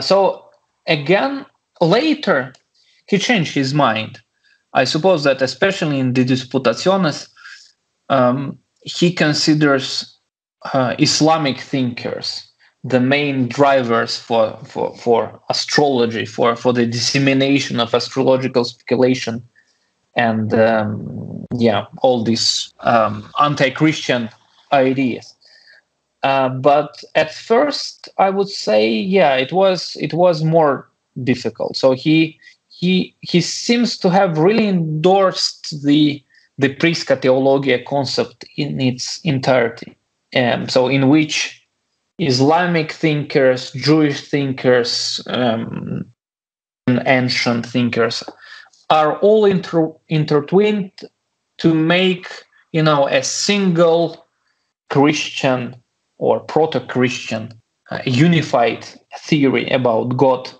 so, again, later, he changed his mind. I suppose that especially in the Disputationes, he considers Islamic thinkers the main drivers for astrology, for the dissemination of astrological speculation, and all these anti-Christian ideas. But at first, I would say, it was more difficult. So he seems to have really endorsed the Prisca Theologia concept in its entirety. So in which Islamic thinkers, Jewish thinkers, ancient thinkers are all intertwined to make, a single Christian or proto-Christian unified theory about God,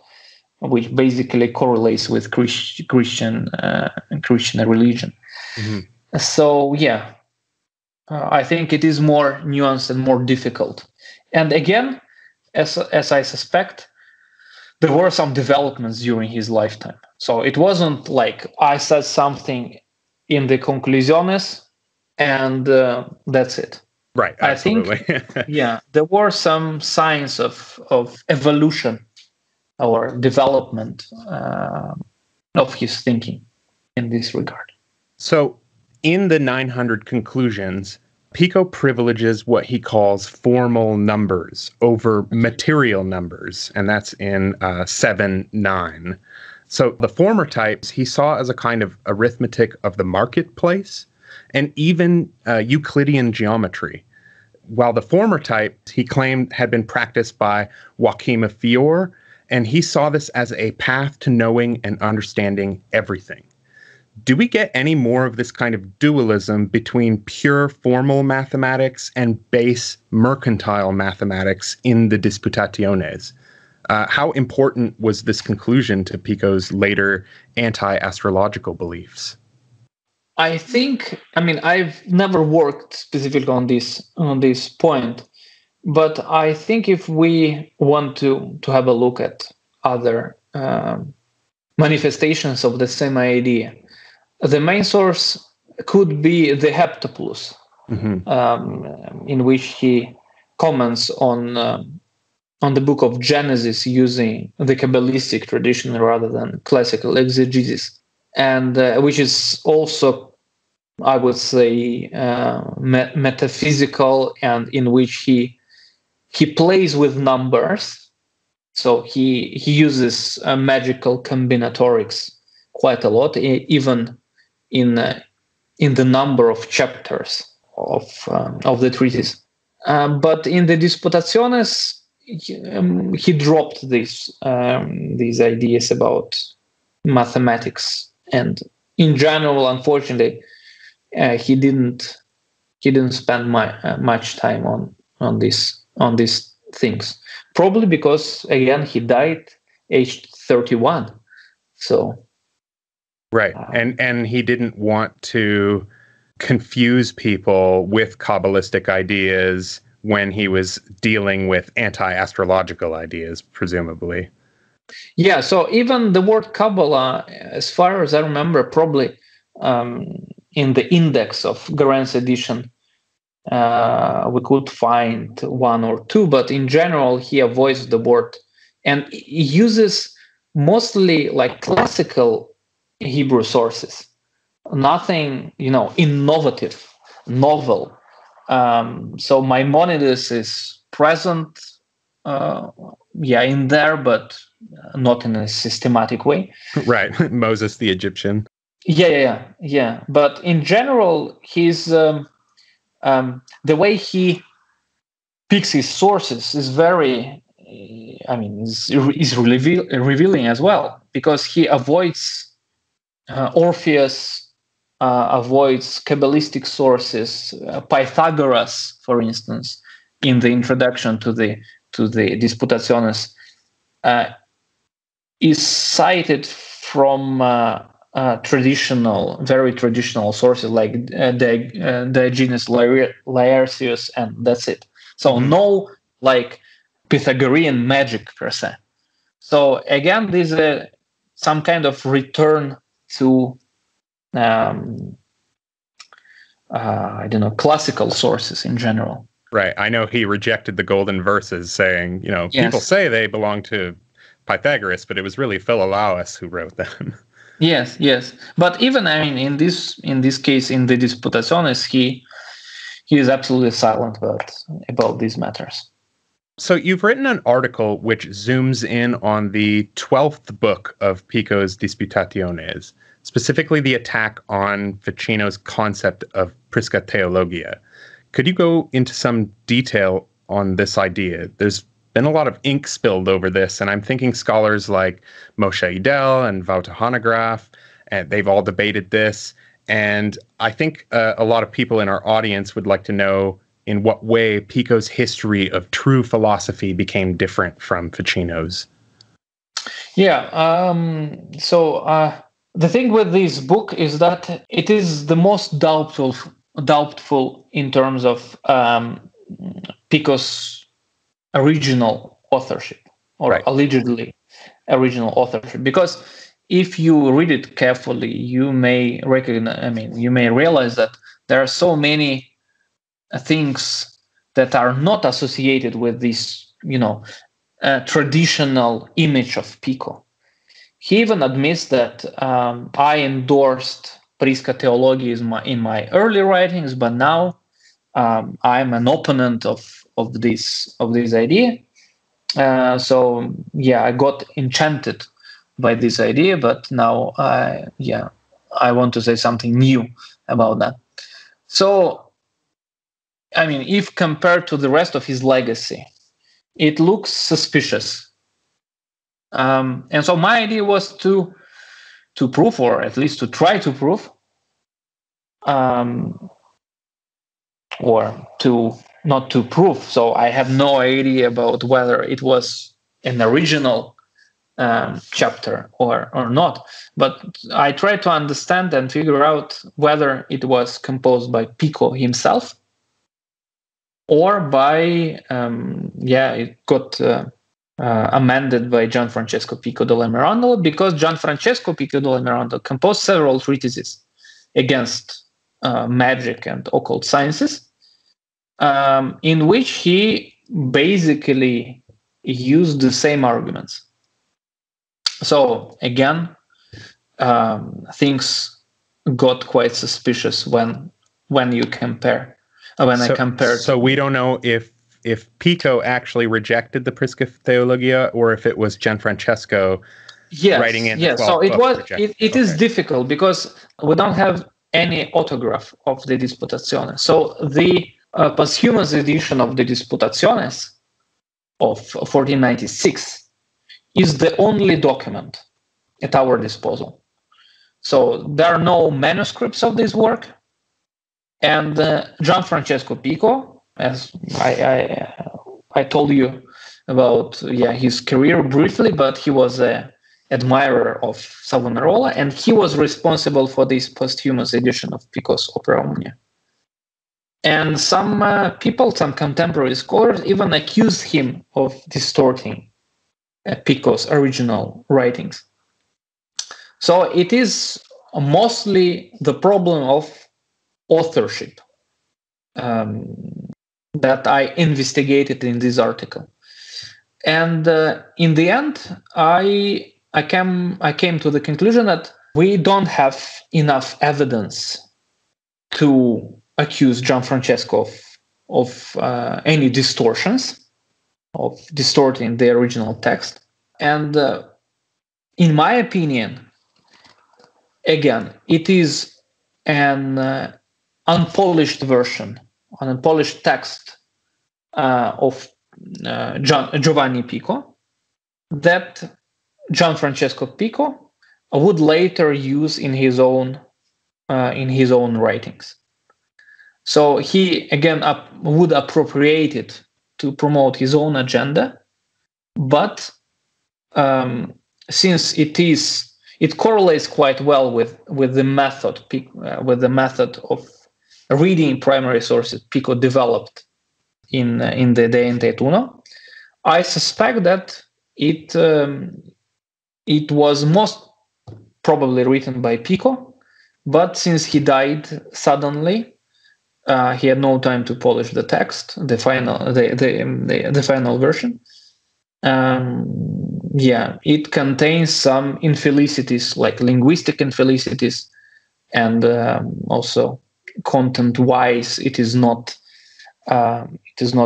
which basically correlates with Christian religion. Mm-hmm. So I think it is more nuanced and more difficult. And again, as I suspect, there were some developments during his lifetime. So it wasn't like I said something in the conclusiones and that's it. Right, absolutely. I think, there were some signs of evolution or development of his thinking in this regard. So in the 900 conclusions, Pico privileges what he calls formal numbers over material numbers, and that's in 7-9. So the former types he saw as a kind of arithmetic of the marketplace and even Euclidean geometry, while the former types he claimed had been practiced by Joachim of Fiore, and he saw this as a path to knowing and understanding everything. Do we get any more of this kind of dualism between pure formal mathematics and base mercantile mathematics in the Disputationes? How important was this conclusion to Pico's later anti-astrological beliefs? I've never worked specifically on this point, but I think if we want to have a look at other manifestations of the same idea, the main source could be the Heptaplus, in which he comments on the book of Genesis using the Kabbalistic tradition rather than classical exegesis, and which is also, I would say, metaphysical, and in which he plays with numbers. So he uses magical combinatorics quite a lot, even in the number of chapters of the treatise. But in the Disputationes, he dropped these ideas about mathematics, and in general, unfortunately, he didn't spend much time on these things. Probably because, again, he died aged 31. So. Right. And he didn't want to confuse people with Kabbalistic ideas when he was dealing with anti-astrological ideas, presumably. Yeah, so even the word Kabbalah, as far as I remember, probably in the index of Garan's edition, we could find one or two, but in general, he avoids the word. And he uses mostly like classical Hebrew sources, nothing, innovative, novel. So Maimonides is present, in there, but not in a systematic way. Right, Moses the Egyptian. Yeah. But in general, he's the way he picks his sources is very, is revealing as well, because he avoids Orpheus, avoids Kabbalistic sources. Pythagoras, for instance, in the introduction to the Disputationes, is cited from very traditional sources like Diogenes Laertius, and that's it. So no like Pythagorean magic per se. So again, this is some kind of return to classical sources in general. Right. I know he rejected the golden verses, saying, Yes. People say they belong to Pythagoras, but it was really Philolaus who wrote them. Yes. But even in this case, in the Disputationes, he is absolutely silent about these matters. So you've written an article which zooms in on the 12th book of Pico's Disputationes, specifically the attack on Ficino's concept of Prisca Theologia. Could you go into some detail on this idea? There's been a lot of ink spilled over this, and I'm thinking scholars like Moshe Idel and Wouter Hanegraaff, and they've all debated this. And I think a lot of people in our audience would like to know in what way Pico's history of true philosophy became different from Ficino's. Yeah. So the thing with this book is that it is the most doubtful in terms of Pico's original authorship, or right. Allegedly original authorship, because if you read it carefully, you may realize that there are so many things that are not associated with this, traditional image of Pico. He even admits that I endorsed Prisca Theology in my early writings, but now I'm an opponent of this idea. So yeah, I got enchanted by this idea, but now I want to say something new about that. So, I mean, if compared to the rest of his legacy, it looks suspicious. And so my idea was to prove, or at least to try to prove, or to not to prove. So I have no idea about whether it was an original chapter or not. But I tried to understand and figure out whether it was composed by Pico himself, or by it got amended by Gianfrancesco Pico Della Mirandola, because Gianfrancesco Pico Della Mirandola composed several treatises against magic and occult sciences, in which he basically used the same arguments. So again, things got quite suspicious when you compare. I compared. So we don't know if Pico actually rejected the Prisca Theologia, or if it was Gianfrancesco writing in. Yes. So it is difficult because we don't have any autograph of the Disputationes. So the posthumous edition of the Disputationes of 1496 is the only document at our disposal. So there are no manuscripts of this work, and Gianfrancesco Pico, as I told you about his career briefly, but he was an admirer of Savonarola, and he was responsible for this posthumous edition of Pico's Opera Omnia. And some people, some contemporary scholars, even accused him of distorting Pico's original writings. So it is mostly the problem of authorship that I investigated in this article. And in the end, I came to the conclusion that we don't have enough evidence to accuse Gianfrancesco of any distortions, of distorting the original text. And in my opinion, again, it is an unpolished version, an unpolished text of Giovanni Pico that Gianfrancesco Pico would later use in his own writings. So he again would appropriate it to promote his own agenda, but since it correlates quite well with the method of reading primary sources Pico developed in the Ente Uno, I suspect that it was most probably written by Pico, but since he died suddenly, he had no time to polish the text, the final version. It contains some infelicities, like linguistic infelicities, and also content-wise, it is not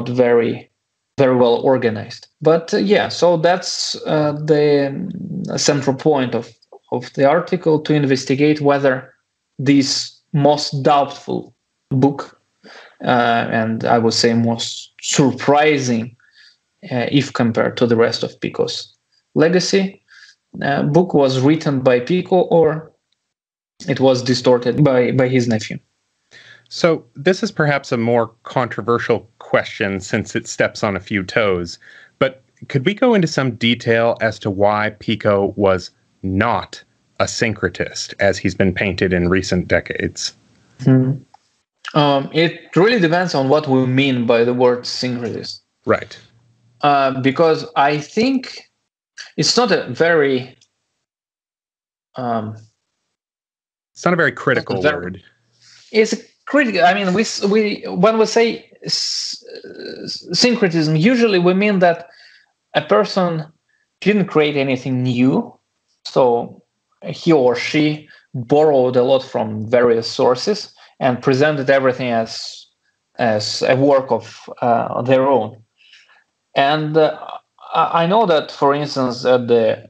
very very well organized. But so that's the central point of the article, to investigate whether this most doubtful book, and I would say most surprising, if compared to the rest of Pico's legacy, book was written by Pico, or it was distorted by his nephew. So this is perhaps a more controversial question since it steps on a few toes, but could we go into some detail as to why Pico was not a syncretist, as he's been painted in recent decades? It really depends on what we mean by the word syncretist. Right. Because I think it's not a very... it's not a very critical word. It's critical. I mean, we when we say syncretism, usually we mean that a person didn't create anything new, so he or she borrowed a lot from various sources and presented everything as a work of their own. And I know that, for instance, at the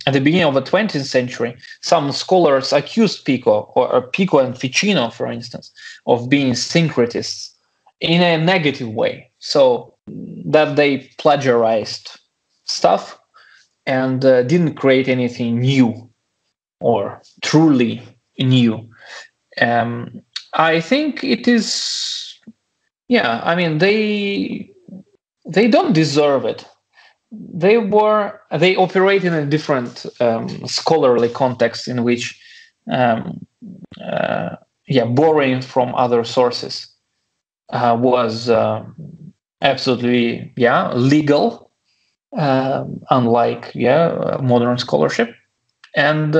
beginning of the 20th century, some scholars accused Pico, or Pico and Ficino, for instance, of being syncretists in a negative way. So that they plagiarized stuff and didn't create anything new or truly new. I think it is, I mean, they don't deserve it. They operate in a different scholarly context in which borrowing from other sources was absolutely legal, unlike modern scholarship. And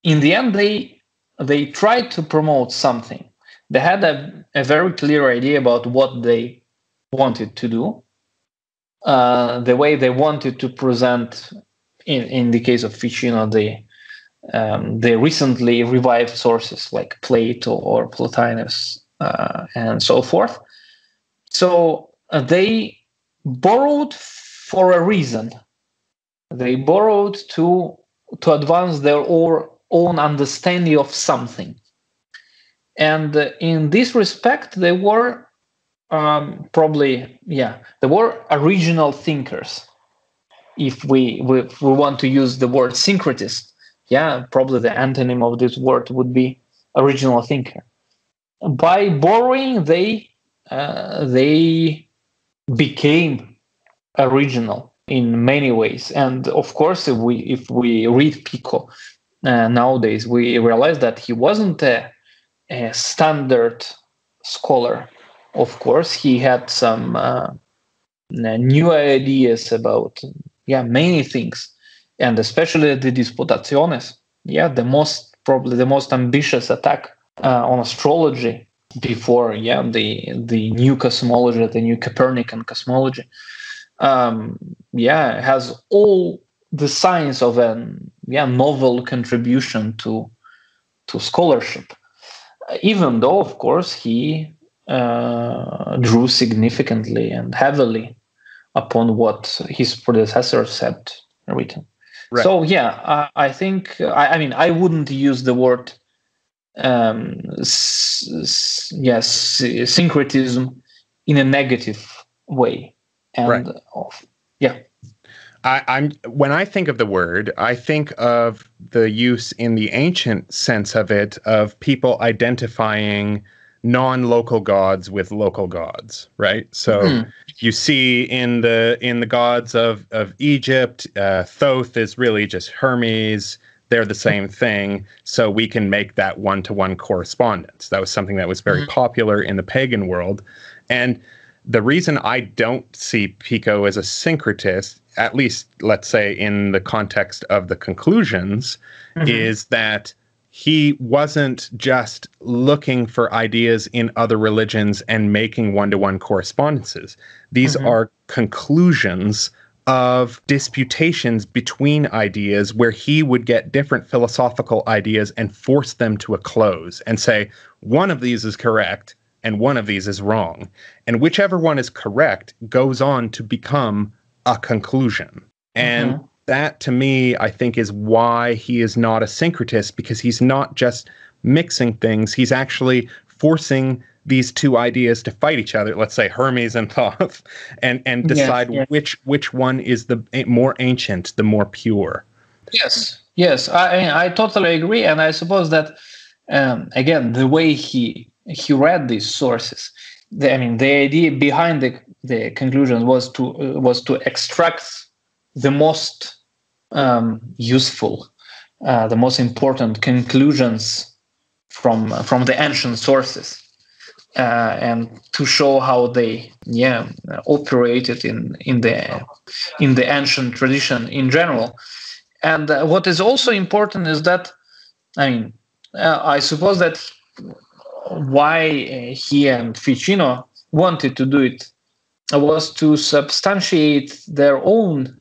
in the end, they tried to promote something. They had a very clear idea about what they wanted to do. The way they wanted to present, in the case of Ficino, the recently revived sources like Plato or Plotinus and so forth. So they borrowed for a reason. They borrowed to advance their own understanding of something. And in this respect, they were they were original thinkers. If we want to use the word syncretist, probably the antonym of this word would be original thinker. By borrowing, they became original in many ways. And of course, if we read Pico nowadays, we realize that he wasn't a standard scholar. Of course, he had some new ideas about many things, and especially the Disputationes. Probably the most ambitious attack on astrology before the new cosmology, the new Copernican cosmology. Has all the signs of a novel contribution to scholarship, even though, of course, he drew significantly and heavily upon what his predecessors had written. Right. So I think I wouldn't use the word syncretism in a negative way. And I'm when I think of the word, I think of the use in the ancient sense of it, of people identifying non-local gods with local gods, right? So you see in the gods of Egypt, Thoth is really just Hermes. They're the same thing, so we can make that one-to-one correspondence. That was something that was very popular in the pagan world. And the reason I don't see Pico as a syncretist, at least let's say in the context of the conclusions, is that he wasn't just looking for ideas in other religions and making one-to-one correspondences. These are conclusions of disputations between ideas where he would get different philosophical ideas and force them to a close and say, one of these is correct and one of these is wrong. And whichever one is correct goes on to become a conclusion. And that, to me, I think is why he is not a syncretist, because he's not just mixing things. He's actually forcing these two ideas to fight each other, let's say Hermes and Thoth, and decide which one is the more ancient, the more pure. Yes, I totally agree. And I suppose that, again, the way he read these sources, the idea behind the conclusions was to extract the most useful, the most important conclusions from the ancient sources, and to show how they operated in the ancient tradition in general. And what is also important is that I suppose that why he and Ficino wanted to do it was to substantiate their own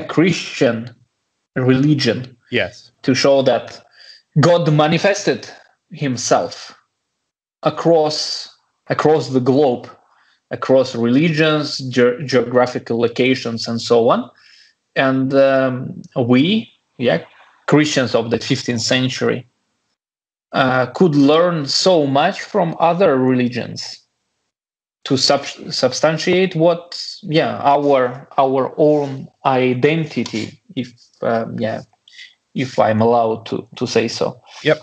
Christian religion. Yes. to show that God manifested himself across the globe, across religions, geographical locations, and so on. And we, Christians of the 15th century, could learn so much from other religions to substantiate what, our own identity, if I'm allowed to say so. Yep.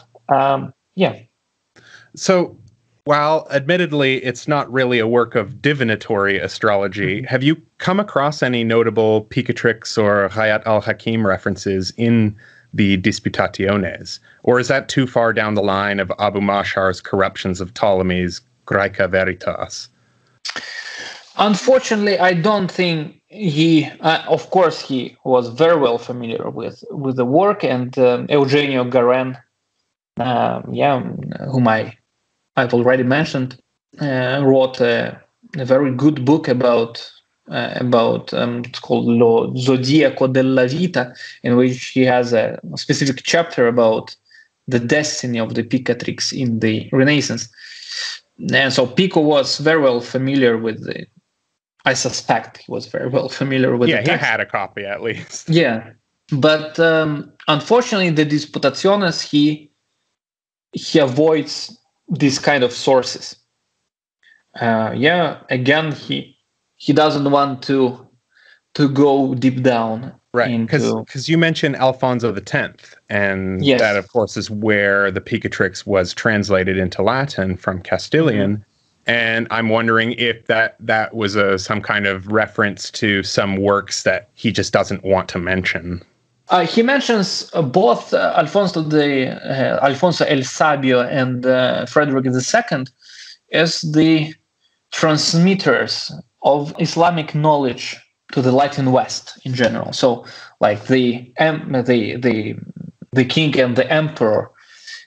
So, while admittedly it's not really a work of divinatory astrology, have you come across any notable Picatrix or Hayat al-Hakim references in the Disputationes? Or is that too far down the line of Abu Mashar's corruptions of Ptolemy's Graeca Veritas? Unfortunately, I don't think he. Of course, he was very well familiar with the work, and Eugenio Garen, whom I've already mentioned, wrote a very good book about it's called Lo Zodiaco della Vita, in which he has a specific chapter about the destiny of the Picatrix in the Renaissance. And so Pico was very well familiar with the. I suspect he was very well familiar with the text. Yeah, he had a copy at least. Yeah, but unfortunately, the Disputationes, he avoids these kind of sources. Again, he doesn't want to go deep down. Right, because you mentioned Alfonso X, and that, of course, is where the Picatrix was translated into Latin from Castilian. Mm-hmm. And I'm wondering if that was some kind of reference to some works that he just doesn't want to mention. He mentions both Alfonso el Sabio and Frederick II as the transmitters of Islamic knowledge to the Latin West in general. So, like the king and the emperor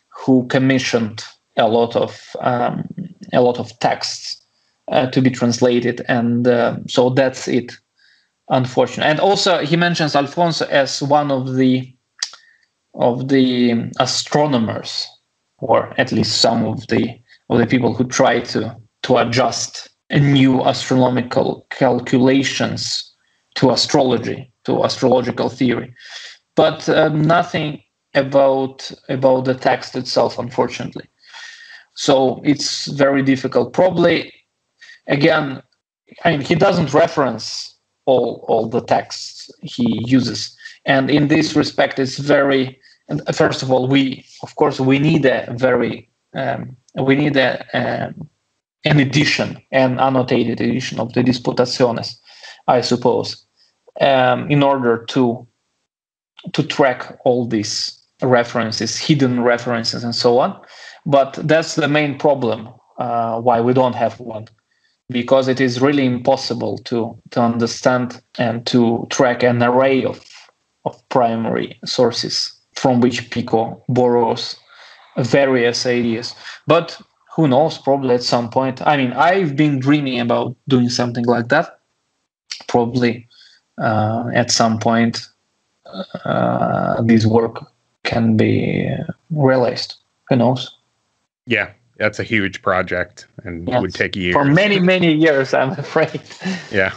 who commissioned a lot of texts to be translated, and so that's it. Unfortunately, and also he mentions Alfonso as one of the astronomers, or at least some of the people who try to adjust new astronomical calculations to astrology, to astrological theory, but nothing about the text itself, unfortunately. So it's very difficult. Probably, again, he doesn't reference all the texts he uses, and in this respect, it's very. First of all, we need an edition, an annotated edition of the Disputationes, I suppose, in order to track all these references, hidden references, and so on. But that's the main problem why we don't have one, because it is really impossible to understand and to track an array of primary sources from which Pico borrows various ideas. But who knows, probably at some point. I mean, I've been dreaming about doing something like that. Probably at some point this work can be realized. Who knows? Yeah, that's a huge project and would take years. For many, many years, I'm afraid. Yeah.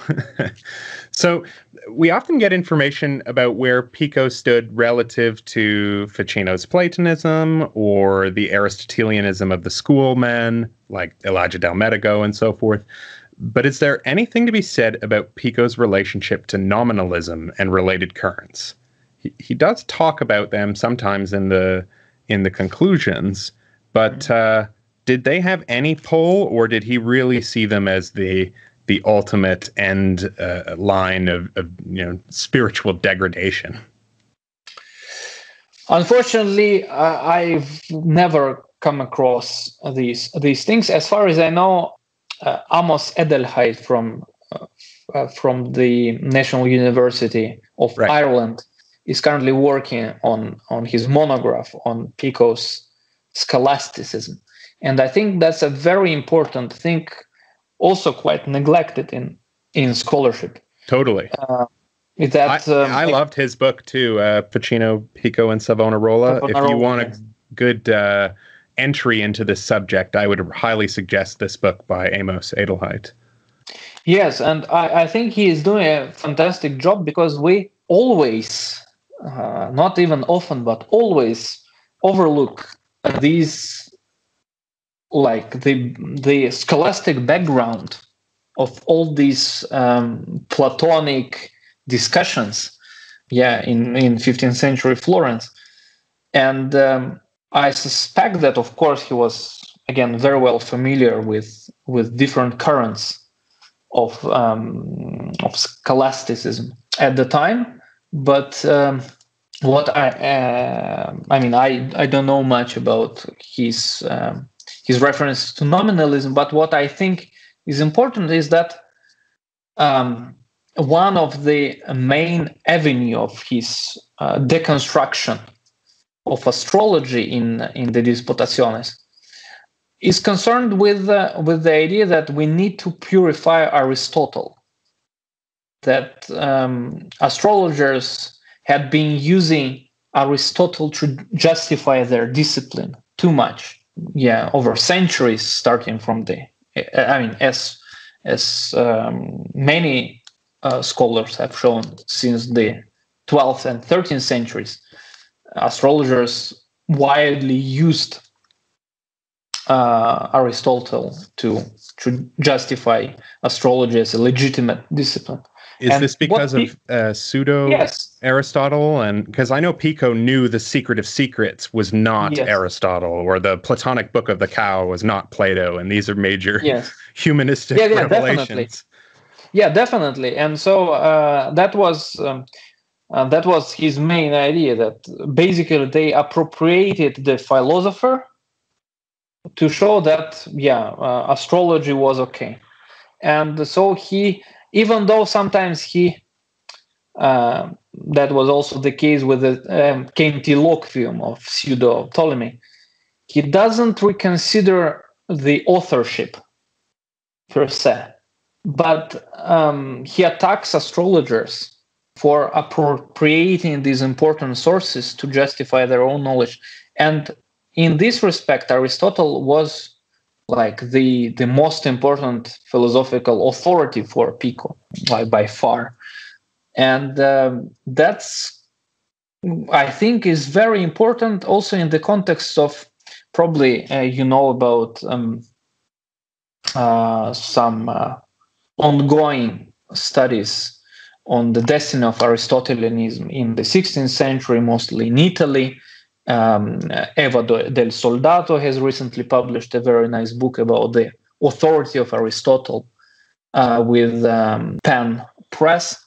So we often get information about where Pico stood relative to Ficino's Platonism or the Aristotelianism of the schoolmen, like Elijah Del Medico and so forth. But is there anything to be said about Pico's relationship to nominalism and related currents? He does talk about them sometimes in the conclusions, but did they have any pull, or did he really see them as the ultimate end line of spiritual degradation? Unfortunately, I've never come across these things. As far as I know, Amos Edelheit from the National University of Ireland is currently working on his monograph on Pico's scholasticism. And I think that's a very important thing, also quite neglected in scholarship. Totally. I loved his book too, Ficino, Pico, and Savonarola. If you want a good entry into this subject, I would highly suggest this book by Amos Adelheid. Yes, and I think he is doing a fantastic job, because we always, not even often, but always overlook these, like the scholastic background of all these Platonic discussions, in 15th century Florence. And I suspect that, of course, he was, again, very well familiar with different currents of scholasticism at the time. But what I don't know much about his reference to nominalism. But what I think is important is that one of the main avenue of his deconstruction of astrology in the Disputationes is concerned with the idea that we need to purify Aristotle, that astrologers had been using Aristotle to justify their discipline too much, over centuries, starting from as many scholars have shown since the 12th and 13th centuries, astrologers widely used Aristotle to justify astrology as a legitimate discipline. Is this because of pseudo-Aristotle? And because I know Pico knew the Secret of Secrets was not Aristotle, or the Platonic Book of the Cow was not Plato, and these are major humanistic revelations. Definitely. And so that was his main idea, that basically they appropriated the philosopher to show that astrology was okay. And so he, even though sometimes that was also the case with the Centiloquium of pseudo-Ptolemy, he doesn't reconsider the authorship per se, but he attacks astrologers for appropriating these important sources to justify their own knowledge. And in this respect, Aristotle was like the most important philosophical authority for Pico, by far. And that's, I think, is very important also in the context of, probably about some ongoing studies on the destiny of Aristotelianism in the 16th century, mostly in Italy. Eva del Soldato has recently published a very nice book about the authority of Aristotle with Penn Press,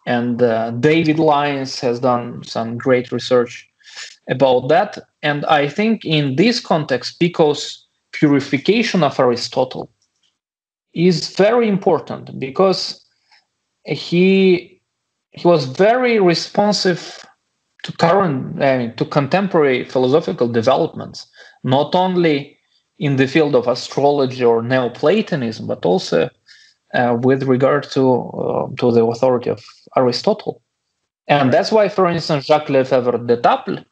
and David Lyons has done some great research about that. And I think in this context, Pico's purification of Aristotle is very important, because he was very responsive to to contemporary philosophical developments, not only in the field of astrology or Neoplatonism, but also with regard to the authority of Aristotle. And that's why, for instance, Jacques Lefebvre d'Etaples,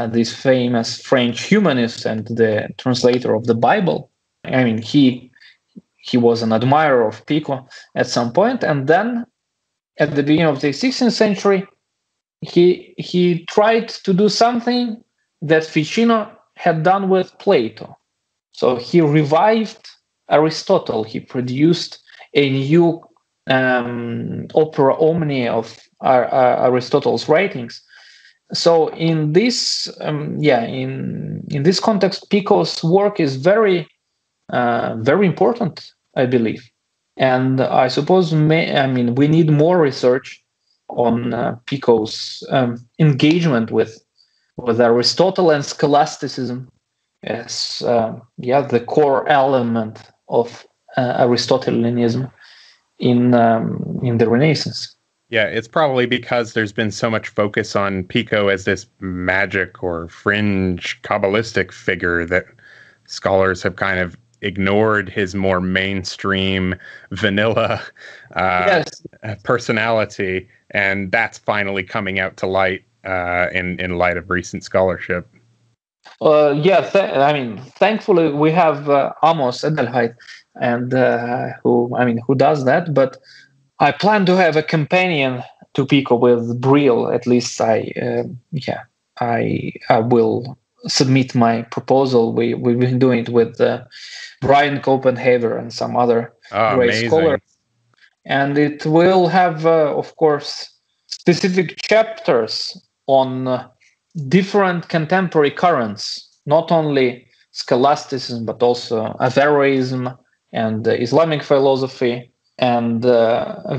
this famous French humanist and the translator of the Bible, he was an admirer of Pico at some point, and then at the beginning of the 16th century, he tried to do something that Ficino had done with Plato. So he revived Aristotle. He produced a new opera omni of Aristotle's writings. So in this, in this context, Pico's work is very, very important, I believe. And I suppose, we need more research on Pico's engagement with Aristotle and scholasticism as the core element of Aristotelianism in the Renaissance. Yeah, it's probably because there's been so much focus on Pico as this magic or fringe Kabbalistic figure that scholars have kind of ignored his more mainstream vanilla Yes. personality, and that's finally coming out to light in light of recent scholarship. Thankfully we have Amos Edelheit, and who does that. But I plan to have a companion to Pico with Brill. At least I will submit my proposal. We've been doing it with Brian Copenhaver and some other great scholars, and it will have, of course, specific chapters on different contemporary currents, not only scholasticism but also Averroism and Islamic philosophy and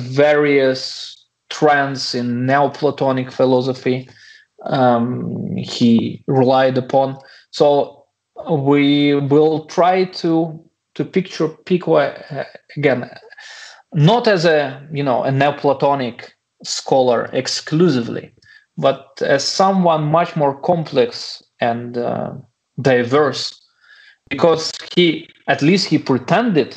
various trends in Neoplatonic philosophy he relied upon. So we will try to picture Pico again, not as a Neoplatonic scholar exclusively, but as someone much more complex and diverse, because he pretended,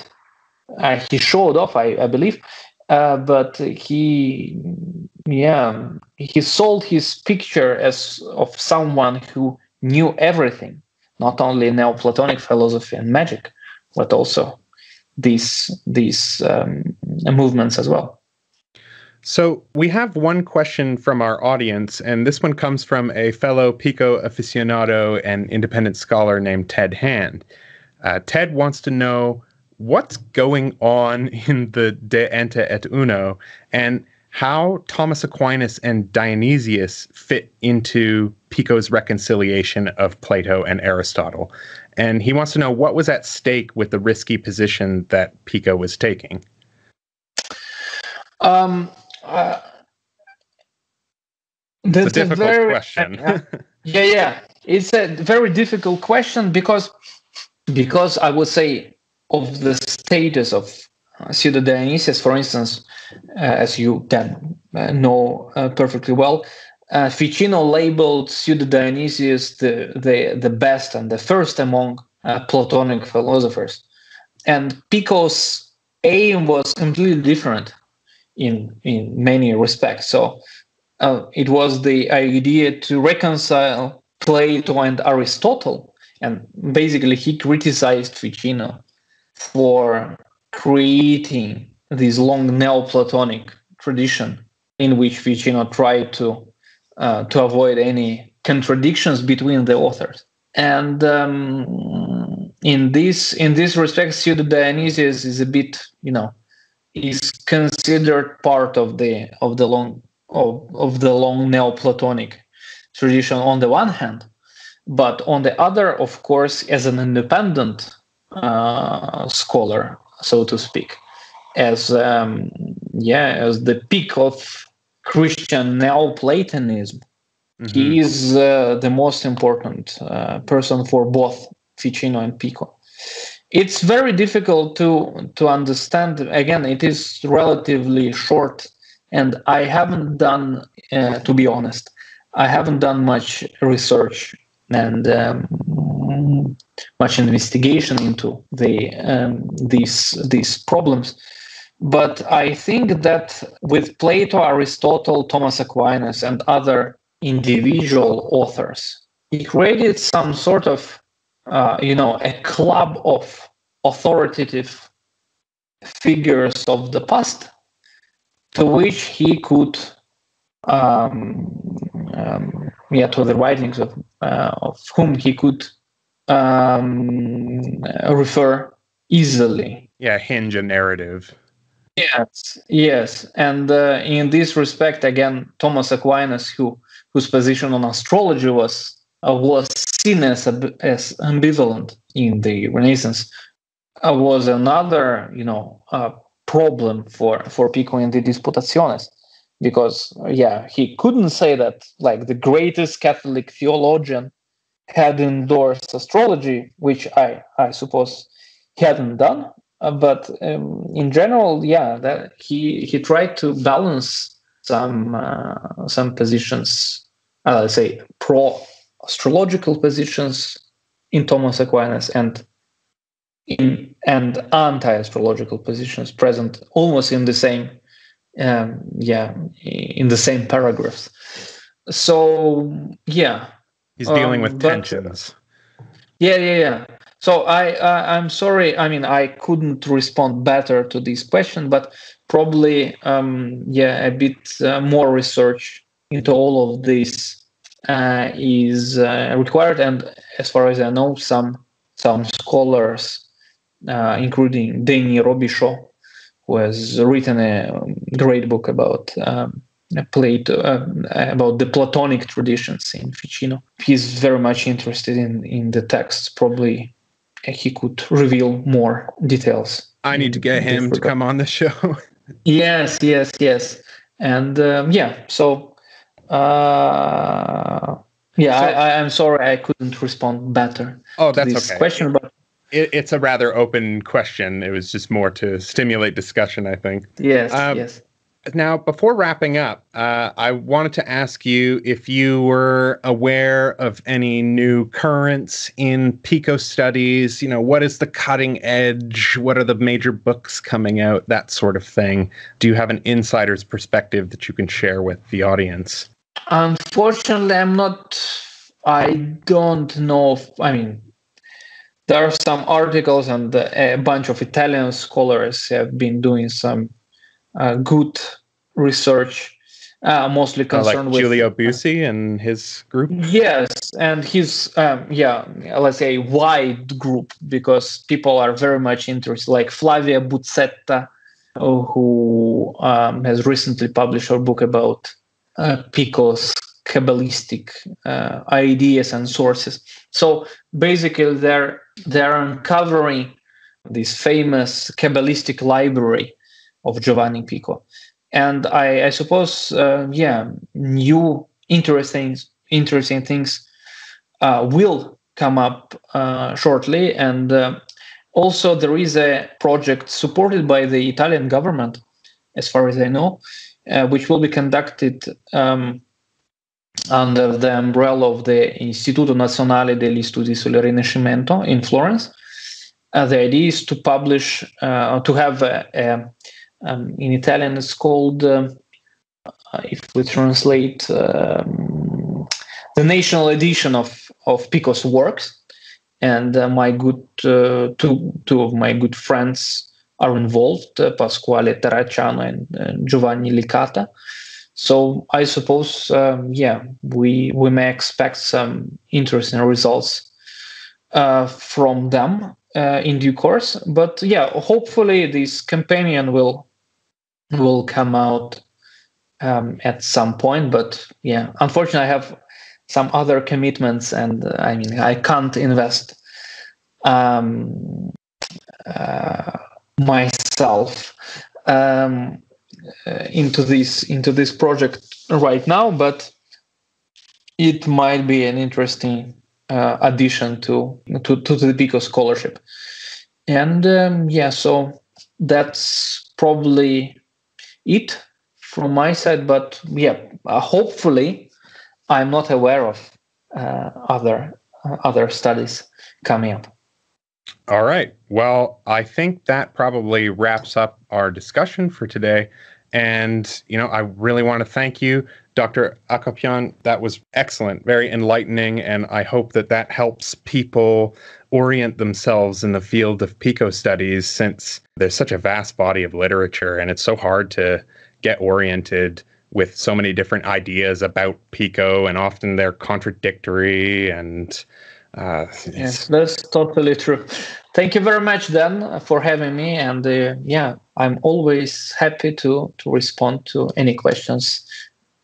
he showed off, I believe, but he sold his picture as of someone who knew everything, not only Neoplatonic philosophy and magic, but also these movements as well. So we have one question from our audience, and this one comes from a fellow Pico aficionado and independent scholar named Ted Hand. Ted wants to know what's going on in the De Ente et Uno and how Thomas Aquinas and Dionysius fit into Pico's reconciliation of Plato and Aristotle. And he wants to know what was at stake with the risky position that Pico was taking. It's a difficult question. It's a very difficult question because I would say of the status of pseudo-Dionysius, for instance, as you can know perfectly well, Ficino labeled pseudo-Dionysius the best and the first among Platonic philosophers. And Pico's aim was completely different in many respects. So it was the idea to reconcile Plato and Aristotle, and basically he criticized Ficino for creating this long Neoplatonic tradition in which Ficino tried to avoid any contradictions between the authors. And in this respect, pseudo-Dionysius is a bit, is considered part of the long Neoplatonic tradition on the one hand, but on the other, of course, as an independent scholar, so to speak, as the peak of Christian Neoplatonism. Mm-hmm. He is the most important person for both Ficino and Pico. It's very difficult to understand. Again, it is relatively short, and I haven't done, to be honest, I haven't done much research and much investigation into these problems. But I think that with Plato, Aristotle, Thomas Aquinas, and other individual authors, he created some sort of, a club of authoritative figures of the past to which he could, to the writings of whom he could refer easily. Yeah, hinge a narrative. Yes, and in this respect, again, Thomas Aquinas, whose position on astrology was seen as ambivalent in the Renaissance, was another, problem for Pico in the Disputationes, because he couldn't say that like the greatest Catholic theologian had endorsed astrology, which I suppose he hadn't done. But in general, that he tried to balance some positions, let's say pro-astrological positions in Thomas Aquinas and and anti-astrological positions present almost in the same in the same paragraphs. So he's dealing with tensions. So I'm sorry. I mean, I couldn't respond better to this question, but probably a bit more research into all of this is required. And as far as I know, some scholars, including Denis Robichaud, who has written a great book about Plato, about the Platonic traditions in Ficino. He's very much interested in the texts. Probably he could reveal more details. I need to get him to come on the show. Yes. And so I'm sorry I couldn't respond better to this okay. question, but it's a rather open question. It was just more to stimulate discussion, I think. Yes. Now, before wrapping up, I wanted to ask you if you were aware of any new currents in Pico studies. What is the cutting edge? What are the major books coming out? That sort of thing. Do you have an insider's perspective that you can share with the audience? Unfortunately, I don't know. There are some articles, and a bunch of Italian scholars have been doing some good research, mostly concerned with Giulio Bussi and his group. Yes, and his let's say wide group, because people are very much interested, like Flavia Buzzetta, who has recently published her book about Pico's Kabbalistic ideas and sources. So basically, they're uncovering this famous Kabbalistic library of Giovanni Pico. And I suppose, new interesting things will come up shortly. And also there is a project supported by the Italian government, as far as I know, which will be conducted under the umbrella of the Istituto Nazionale degli Studi sul Rinascimento in Florence. The idea is to publish, to have in Italian, it's called, if we translate, the national edition of Pico's works. And my good two of my good friends are involved, Pasquale Terracciano and Giovanni Licata. So I suppose, we may expect some interesting results from them in due course. But hopefully this companion will come out at some point. But unfortunately, I have some other commitments, and I can't invest myself into this project right now. But it might be an interesting addition to the Pico scholarship. And so that's probably it from my side. But hopefully I'm not aware of other studies coming up. All right. Well, I think that probably wraps up our discussion for today. And, I really want to thank you, Dr. Akopyan. That was excellent, very enlightening. And I hope that helps people orient themselves in the field of Pico studies, since there's such a vast body of literature and it's so hard to get oriented with so many different ideas about Pico, and often they're contradictory. And yes, that's totally true. Thank you very much, Dan, for having me. And I'm always happy to respond to any questions,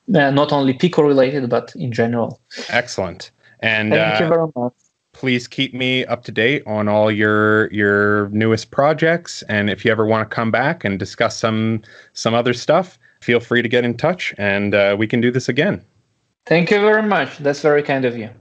not only Pico related, but in general. Excellent. And thank you very much. Please keep me up to date on all your newest projects. And if you ever want to come back and discuss some other stuff, feel free to get in touch, and we can do this again. Thank you very much. That's very kind of you.